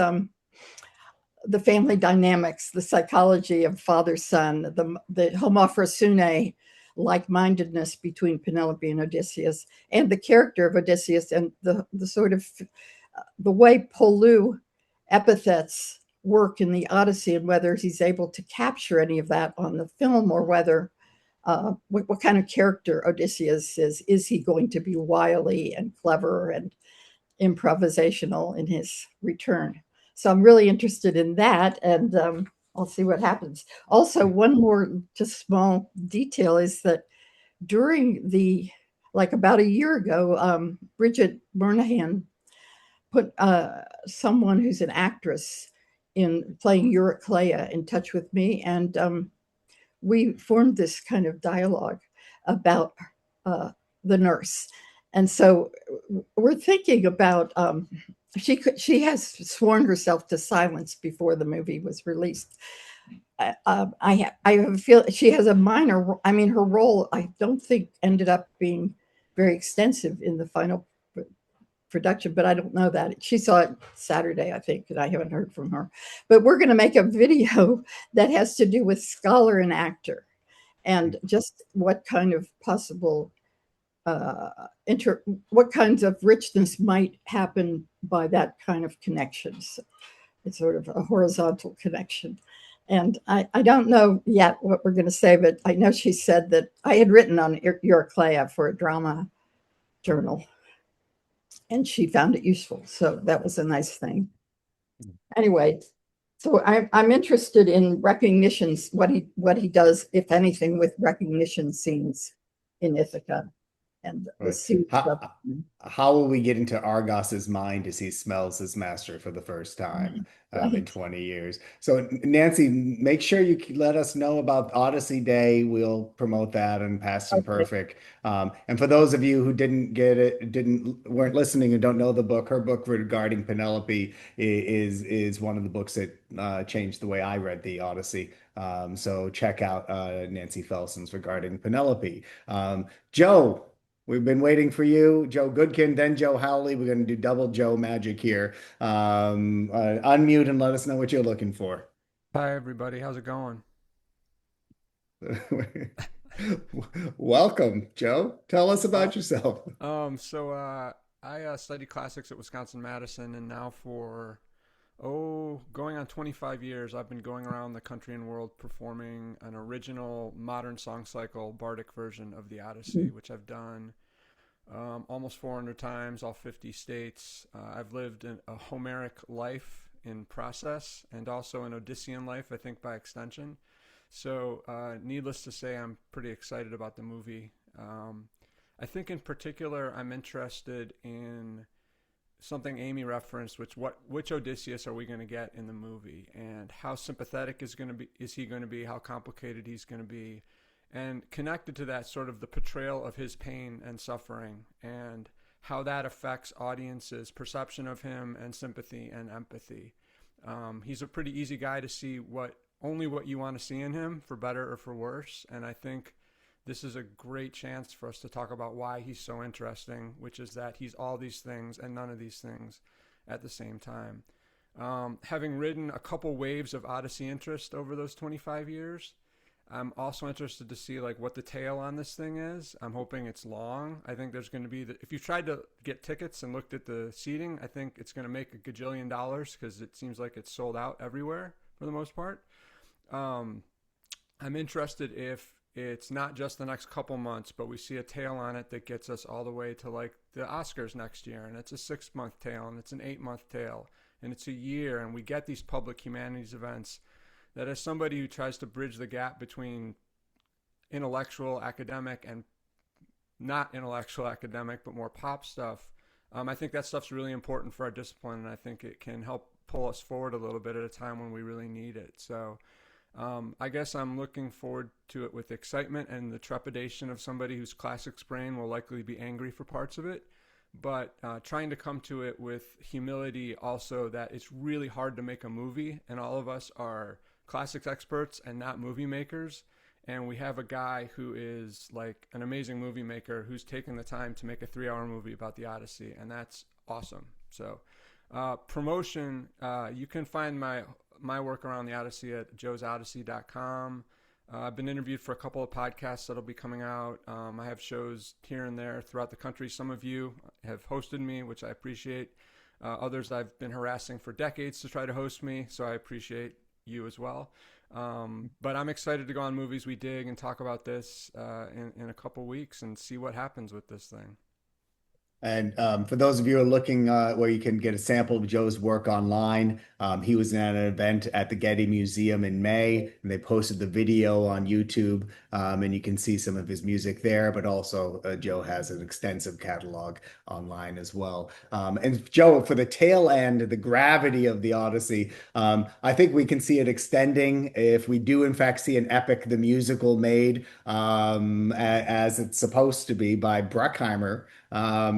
the family dynamics, the psychology of father-son, the homophorosune, like-mindedness between Penelope and Odysseus, and the character of Odysseus, and the sort of the way Polu epithets work in the Odyssey, and whether he's able to capture any of that on the film, or whether what kind of character Odysseus is. Is he going to be wily and clever and improvisational in his return? So I'm really interested in that, and I'll see what happens. Also, one more just small detail is that during about a year ago, Bridget Moynihan put someone who's an actress in playing Eurycleia in touch with me, and we formed this kind of dialogue about the nurse. And so we're thinking about, she has sworn herself to silence before the movie was released. I feel she has a minor, her role, I don't think ended up being very extensive in the final production, but I don't know that. She saw it Saturday, I think, and I haven't heard from her. But we're going to make a video that has to do with scholar and actor, and just what kind of possible what kinds of richness might happen by that kind of connections. It's sort of a horizontal connection. And I don't know yet what we're going to say, but I know she said that I had written on Eurycleia for a drama journal, and she found it useful. So that was a nice thing. Anyway, so I'm interested in recognitions, what he does, if anything, with recognition scenes in Ithaca. and the Right. suits of How will we get into Argos's mind as he smells his master for the first time in right. 20 years? So, Nancy, make sure you let us know about Odyssey Day. We'll promote that and Past Okay. Imperfect. And for those of you who didn't get it, weren't listening and don't know the book, her book regarding Penelope is one of the books that changed the way I read the Odyssey. So check out Nancy Felson's regarding Penelope. Joe. We've been waiting for you, Joe Goodkin, then Joe Howley. We're going to do double Joe magic here. Unmute and let us know what you're looking for. Hi, everybody. How's it going? Welcome, Joe. Tell us Uh, about yourself. I studied classics at Wisconsin-Madison, and now for, going on 25 years, I've been going around the country and world performing an original modern song cycle bardic version of the Odyssey, which I've done almost 400 times, all 50 states. I've lived a Homeric life in process and also an Odyssean life, I think, by extension. So, needless to say, I'm pretty excited about the movie. I think in particular, I'm interested in something Amy referenced, which Odysseus are we going to get in the movie, and how sympathetic is he going to be, how complicated he's going to be, and connected to that, sort of the portrayal of his pain and suffering, and how that affects audiences' perception of him and sympathy and empathy. He's a pretty easy guy to see only what you want to see in him, for better or for worse, and I think this is a great chance for us to talk about why he's so interesting, which is that he's all these things and none of these things at the same time. Having ridden a couple waves of Odyssey interest over those 25 years, I'm also interested to see like what the tail on this thing is. I'm hoping it's long. I think there's going to be if you tried to get tickets and looked at the seating, I think it's going to make a gajillion dollars because it seems like it's sold out everywhere for the most part. Um, I'm interested if it's not just the next couple months, but we see a tail on it that gets us all the way to like the Oscars next year, and it's a 6 month tail, and it's an 8 month tail, and it's a year, and we get these public humanities events that, as somebody who tries to bridge the gap between intellectual academic and not intellectual academic, but more pop stuff, I think that stuff's really important for our discipline, and I think it can help pull us forward a little bit at a time when we really need it. So I guess I'm looking forward to it with excitement and the trepidation of somebody whose classics brain will likely be angry for parts of it, but trying to come to it with humility also, that it's really hard to make a movie, and all of us are classics experts and not movie makers. And we have a guy who is like an amazing movie maker who's taken the time to make a 3 hour movie about the Odyssey, and that's awesome. So promotion, you can find my work around the Odyssey at joesodyssey.com. I've been interviewed for a couple of podcasts that'll be coming out. I have shows here and there throughout the country. Some of you have hosted me, which I appreciate. Others I've been harassing for decades to try to host me, so I appreciate you as well. But I'm excited to go on Movies We Dig and talk about this in a couple weeks and see what happens with this thing. And for those of you who are looking where you can get a sample of Joe's work online, he was at an event at the Getty Museum in May, and they posted the video on YouTube, and you can see some of his music there. But also, Joe has an extensive catalog online as well. And Joe, for the tail end, the gravity of the Odyssey, I think we can see it extending if we do, in fact, see an epic, the musical made as it's supposed to be by Bruckheimer.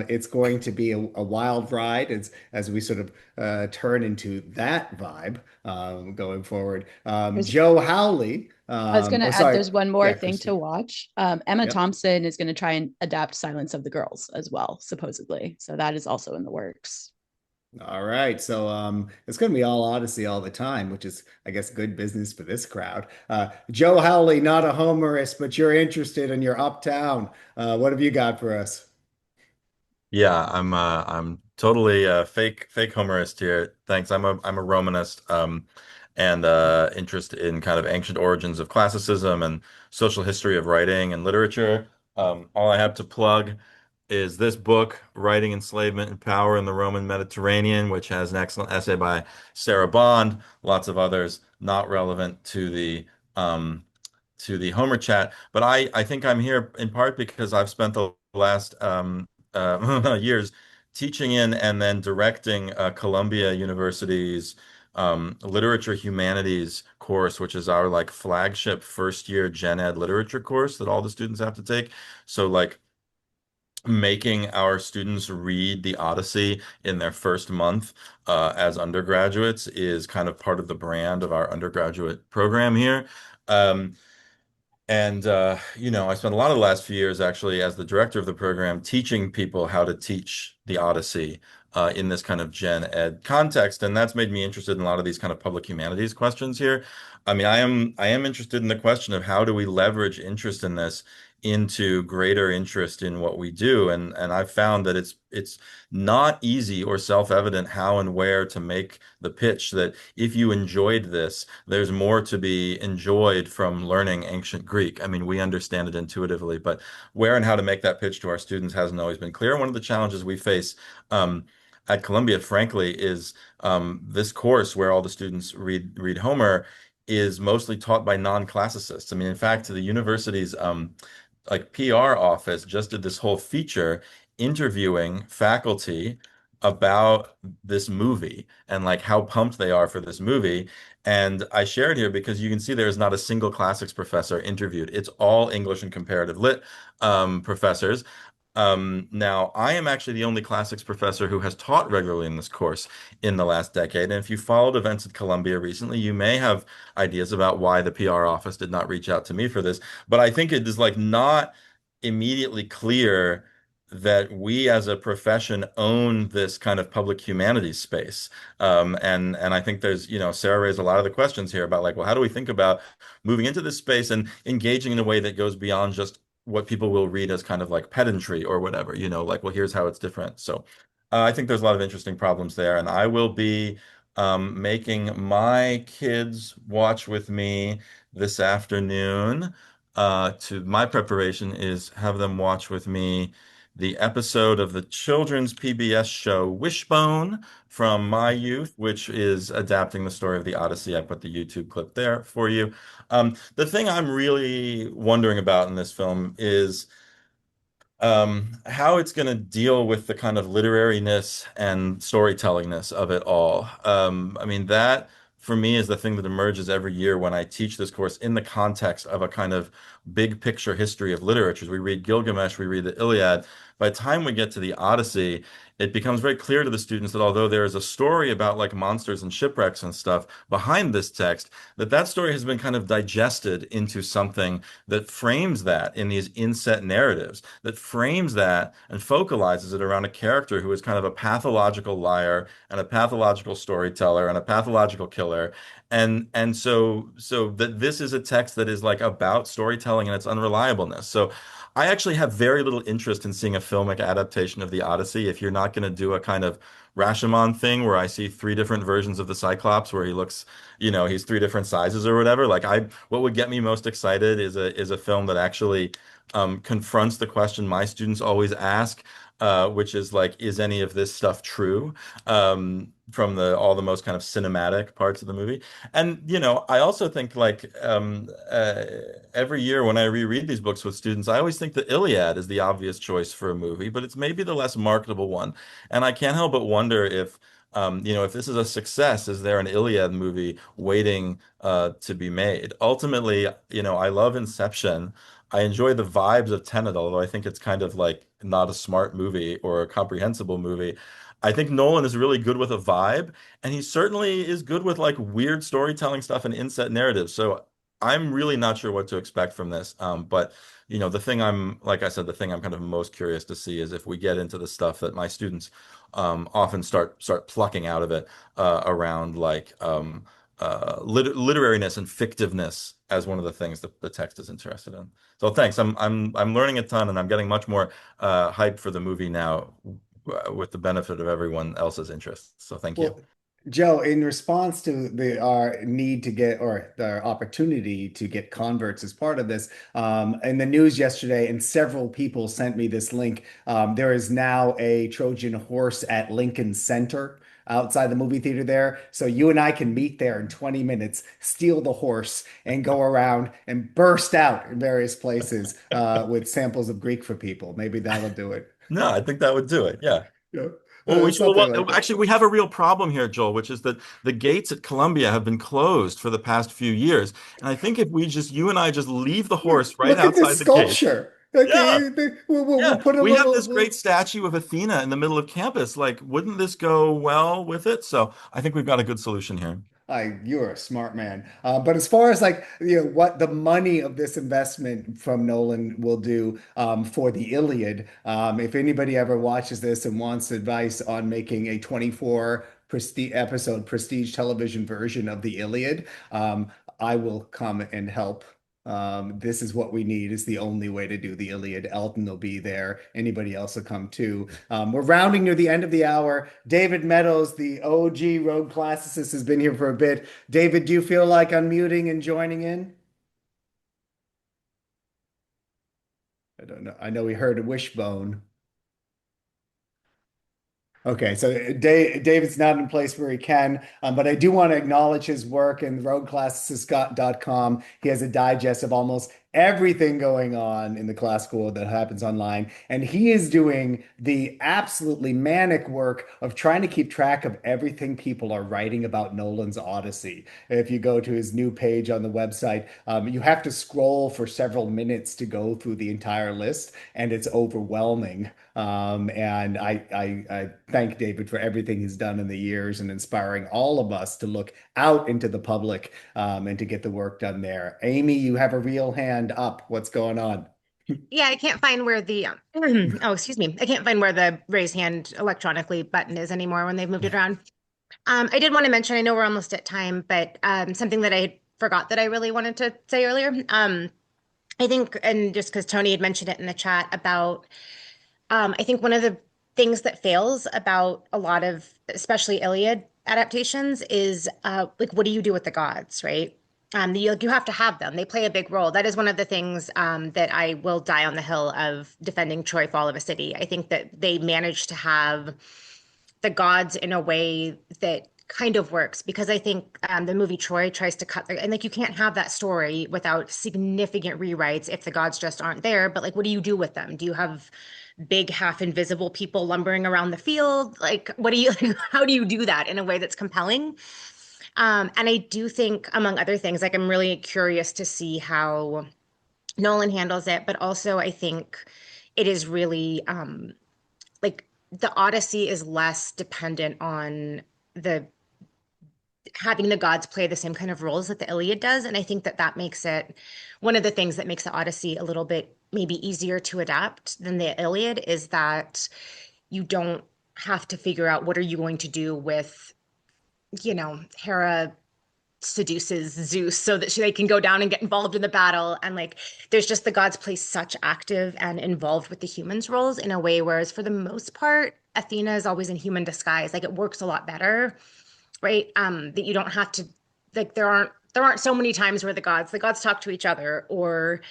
It's going to be a wild ride as we sort of turn into that vibe going forward. Joe Howley. I was going to Oh, add, sorry. there's one more Yeah, thing Christy. to watch. Emma Yep. Thompson is going to try and adapt Silence of the Girls as well, supposedly. So that is also in the works. All right. So it's going to be all Odyssey all the time, which is, I guess, good business for this crowd. Joe Howley, not a Homerist, but you're interested and you're uptown. What have you got for us? Yeah, I'm totally fake Homerist here. Thanks. I'm a Romanist and interested in kind of ancient origins of classicism and social history of writing and literature. All I have to plug is this book, Writing, Enslavement, and Power in the Roman Mediterranean, which has an excellent essay by Sarah Bond, lots of others not relevant to the Homer chat. But I think I'm here in part because I've spent the last years teaching in and then directing Columbia University's literature humanities course, which is our like flagship first year gen ed literature course that all the students have to take. So like making our students read the Odyssey in their first month as undergraduates is kind of part of the brand of our undergraduate program here. Um, I spent a lot of the last few years actually as the director of the program teaching people how to teach the Odyssey in this kind of gen ed context. And that's made me interested in a lot of these kind of public humanities questions here. I mean, I am interested in the question of how do we leverage interest in this into greater interest in what we do. And I've found that it's not easy or self-evident how and where to make the pitch that if you enjoyed this, there's more to be enjoyed from learning ancient Greek. I mean, we understand it intuitively, but where and how to make that pitch to our students hasn't always been clear. One of the challenges we face at Columbia, frankly, is this course where all the students read Homer is mostly taught by non-classicists. I mean, in fact, the university's like PR office just did this whole feature interviewing faculty about this movie and like how pumped they are for this movie. And I share it here because you can see there is not a single classics professor interviewed. It's all English and comparative lit professors. Now, I am actually the only classics professor who has taught regularly in this course in the last decade. And if you followed events at Columbia recently, you may have ideas about why the PR office did not reach out to me for this. But I think it is like not immediately clear that we as a profession own this kind of public humanities space. And I think there's, Sarah raised a lot of the questions here about like, well, how do we think about moving into this space and engaging in a way that goes beyond just what people will read as kind of like pedantry or whatever, like, well, here's how it's different. So I think there's a lot of interesting problems there. And I will be making my kids watch with me this afternoon. To my preparation is have them watch with me the episode of the children's PBS show Wishbone from my youth, which is adapting the story of the Odyssey. I put the YouTube clip there for you. The thing I'm really wondering about in this film is how it's going to deal with the kind of literariness and storytellingness of it all. I mean, that for me is the thing that emerges every year when I teach this course in the context of a kind of big picture history of literatures. We read Gilgamesh, we read the Iliad. By the time we get to the Odyssey, it becomes very clear to the students that although there is a story about like monsters and shipwrecks and stuff behind this text, that story has been kind of digested into something that frames that in these inset narratives, that frames that and focalizes it around a character who is kind of a pathological liar and a pathological storyteller and a pathological killer. And so that this is a text that is like about storytelling and its unreliableness. So I actually have very little interest in seeing a filmic adaptation of the Odyssey if you're not going to do a kind of Rashomon thing where I see three different versions of the Cyclops where he looks, he's three different sizes or whatever. Like what would get me most excited is a film that actually confronts the question my students always ask, which is like, is any of this stuff true? From all the most kind of cinematic parts of the movie. And I also think like every year when I reread these books with students, I always think the Iliad is the obvious choice for a movie, but it's maybe the less marketable one. And I can't help but wonder if this is a success, is there an Iliad movie waiting to be made? Ultimately, I love Inception. I enjoy the vibes of Tenet, although I think it's kind of like not a smart movie or a comprehensible movie. I think Nolan is really good with a vibe, and he certainly is good with like weird storytelling stuff and inset narratives. So I'm really not sure what to expect from this. But the thing like I said, the thing I'm kind of most curious to see is if we get into the stuff that my students often start plucking out of it around like literariness and fictiveness as one of the things that the text is interested in. So thanks. I'm learning a ton, and I'm getting much more hyped for the movie now with the benefit of everyone else's interests. So thank you. Well, Joe, in response to our need to get or our opportunity to get converts as part of this, in the news yesterday, and several people sent me this link. There is now a Trojan horse at Lincoln Center outside the movie theater there. So you and I can meet there in 20 minutes, steal the horse, and go around and burst out in various places with samples of Greek for people. Maybe that'll do it. No, I think that would do it. Yeah. Yeah. Well, Something like that. actually, we have a real problem here, Joel, which is that the gates at Columbia have been closed for the past few years. And I think if you and I just leave the horse right Look at this outside the gate. sculpture. Like, Yeah. we'll Yeah. put a We have this little. great statue of Athena in the middle of campus. Like, wouldn't this go well with it? So I think we've got a good solution here. You're a smart man. But as far as like what the money of this investment from Nolan will do for the Iliad, if anybody ever watches this and wants advice on making a 24 prestige episode prestige television version of the Iliad, I will come and help. This is what we need. Is the only way to do the Iliad. Elton will be there. Anybody else will come too. We're rounding near the end of the hour. David Meadows, the OG Rogue Classicist, has been here for a bit. David, do you feel like unmuting and joining in? I don't know. I know we heard a wishbone. Okay, so David's not in a place where he can, but I do want to acknowledge his work in rogueclassicist.com. He has a digest of almost everything going on in the classical world that happens online. And he is doing the absolutely manic work of trying to keep track of everything people are writing about Nolan's Odyssey. If you go to his new page on the website, you have to scroll for several minutes to go through the entire list, and it's overwhelming. And I thank David for everything he's done in the years and inspiring all of us to look out into the public and to get the work done there. Amy, you have a real hand up. What's going on? Yeah, I can't find where the oh, excuse me. I can't find where the raise hand electronically button is anymore when they've moved it around. I did want to mention, I know we're almost at time, but something that I forgot that I really wanted to say earlier. I think, and just because Tony had mentioned it in the chat about, I think one of the things that fails about a lot of, especially Iliad adaptations, is like, what do you do with the gods, right? You have to have them. They play a big role. That is one of the things that I will die on the hill of defending Troy Fall of a City. I think that they managed to have the gods in a way that kind of works because I think the movie Troy tries to and like you can't have that story without significant rewrites if the gods just aren't there. But like, what do you do with them? Do you have big half invisible people lumbering around the field? Like, what do you, how do you do that in a way that's compelling? And I do think, among other things, like I'm really curious to see how Nolan handles it, but also I think it is really like the Odyssey is less dependent on the having the gods play the same kind of roles that the Iliad does. And I think that that makes it one of the things that makes the Odyssey a little bit maybe easier to adapt than the Iliad is that you don't have to figure out what are you going to do with, Hera seduces Zeus so that they can go down and get involved in the battle. And like, there's just the gods play such active and involved with the humans roles in a way, whereas for the most part, Athena is always in human disguise. Like it works a lot better, right? That you don't have to like there aren't so many times where the gods talk to each other or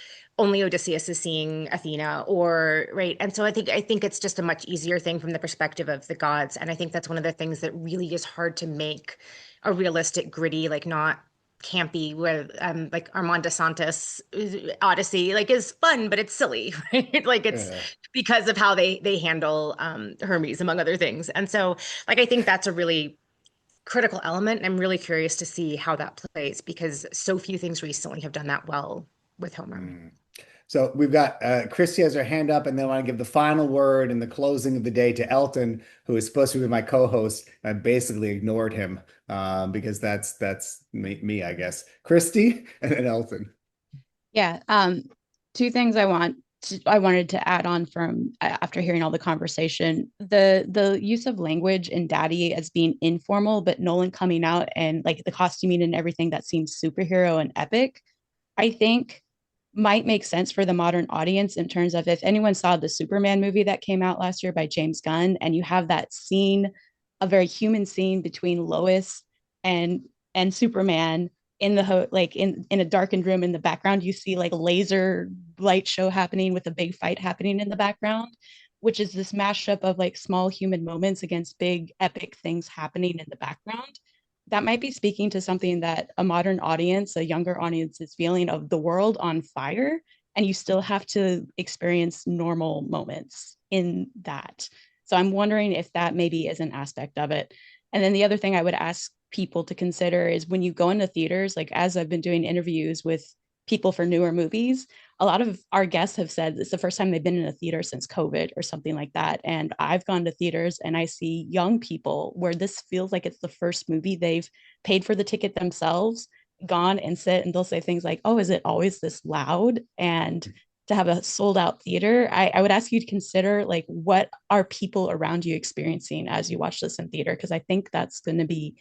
only Odysseus is seeing Athena or right. And so I think it's just a much easier thing from the perspective of the gods. And I think that's one of the things that really is hard to make a realistic, gritty, like not campy where like Armand DeSantis Odyssey like is fun, but it's silly, right? Like it's Yeah. because of how they handle Hermes, among other things. And so like I think that's a really critical element. And I'm really curious to see how that plays because so few things recently have done that well with Homer. So we've got Christy has her hand up, and then I want to give the final word and the closing of the day to Elton, who is supposed to be my co-host. I basically ignored him because that's me, I guess. Christy and then Elton. Yeah. Two things I wanted to add on from after hearing all the conversation. The use of language in Daddy as being informal, but Nolan coming out and like the costuming and everything that seems superhero and epic, I think might make sense for the modern audience in terms of if anyone saw the Superman movie that came out last year by James Gunn, and you have that scene a very human scene between Lois and Superman in like in a darkened room. In the background you see like laser light show happening with a big fight happening in the background, which is this mashup of like small human moments against big epic things happening in the background. That might be speaking to something that a modern audience, a younger audience, is feeling, of the world on fire, and you still have to experience normal moments in that. So I'm wondering if that maybe is an aspect of it. And then the other thing I would ask people to consider is, when you go into theaters, like as I've been doing interviews with people for newer movies, a lot of our guests have said it's the first time they've been in a theater since COVID or something like that. And I've gone to theaters and I see young people where this feels like it's the first movie they've paid for the ticket themselves, gone and sit, and they'll say things like, "Oh, is it always this loud?" And to have a sold out theater, I would ask you to consider, like, what are people around you experiencing as you watch this in theater? Because I think that's going to be,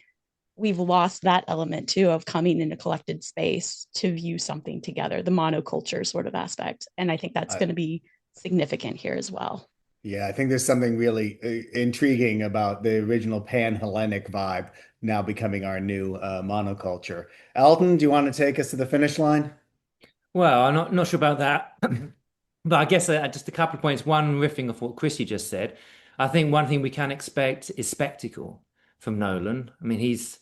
we've lost that element too, of coming in a collected space to view something together, the monoculture sort of aspect. And I think that's I, going to be significant here as well. yeah, I think there's something really intriguing about the original Pan-Hellenic vibe now becoming our new monoculture. Alton, do you want to take us to the finish line? Well, I'm not sure about that, but I guess just a couple of points. One, riffing off what Chrissy just said, I think one thing we can expect is spectacle from Nolan. I mean, he's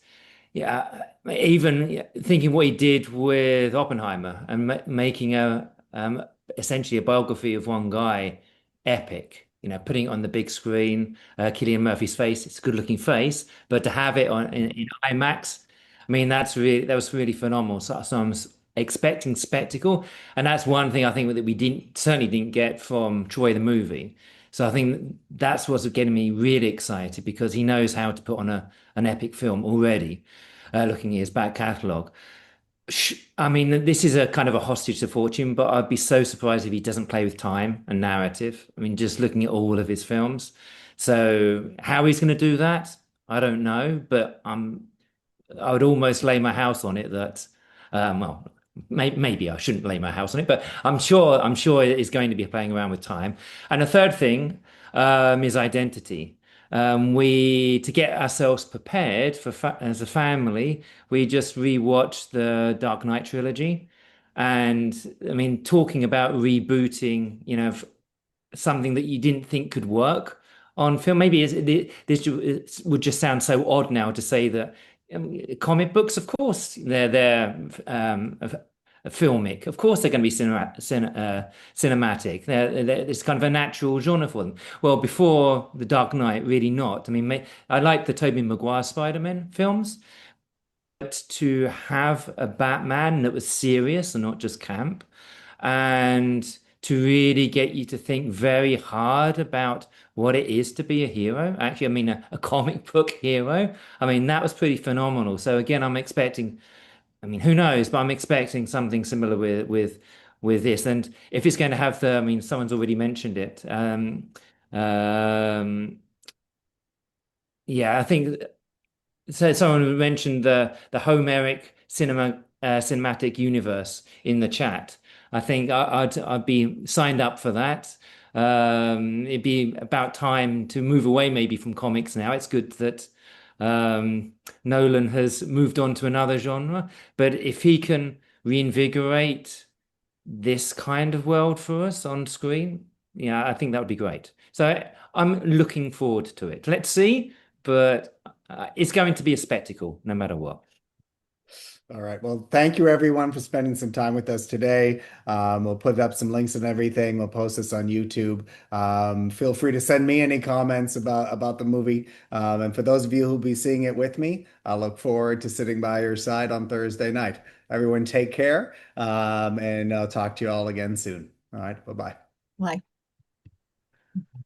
yeah, even thinking what he did with Oppenheimer and ma making a essentially a biography of one guy epic. Putting it on the big screen, Cillian Murphy's face. It's a good-looking face, but to have it in IMAX, I mean, that was really phenomenal. So I'm expecting spectacle, and that's one thing I think that we certainly didn't get from Troy the movie. So I think that's what's getting me really excited, because he knows how to put on an epic film already, looking at his back catalogue. I mean, this is a kind of a hostage to fortune, but I'd be so surprised if he doesn't play with time and narrative. I mean, just looking at all of his films. So how he's going to do that, I don't know, but I would almost lay my house on it that, well, maybe I shouldn't lay my house on it, but I'm sure it is going to be playing around with time. And the third thing is identity. To get ourselves prepared for as a family, we just rewatched the Dark Knight trilogy, and I mean, talking about rebooting, something that you didn't think could work on film. Maybe this would just sound so odd now to say that comic books, of course, they're filmic. Of course, they're going to be cinematic. It's kind of a natural genre for them. Well, before The Dark Knight, really not. I mean, I like the Tobey Maguire Spider-Man films, but to have a Batman that was serious and not just camp, and to really get you to think very hard about what it is to be a hero. Actually, I mean, a comic book hero. I mean, that was pretty phenomenal. So again, I'm expecting, I mean, who knows, but I'm expecting something similar with this. And if it's going to have I mean, someone's already mentioned it. Yeah, I think so. Someone mentioned the Homeric cinematic universe in the chat. I think I'd be signed up for that. It'd be about time to move away maybe from comics now. It's good that Nolan has moved on to another genre, but if he can reinvigorate this kind of world for us on screen, yeah, I think that would be great. So I'm looking forward to it. Let's see, but it's going to be a spectacle no matter what. All right. Well, thank you everyone for spending some time with us today. We'll put up some links and everything. We'll post this on YouTube. Feel free to send me any comments about the movie. And for those of you who'll be seeing it with me, I look forward to sitting by your side on Thursday night. Everyone take care. And I'll talk to you all again soon. All right. Bye-bye. Bye.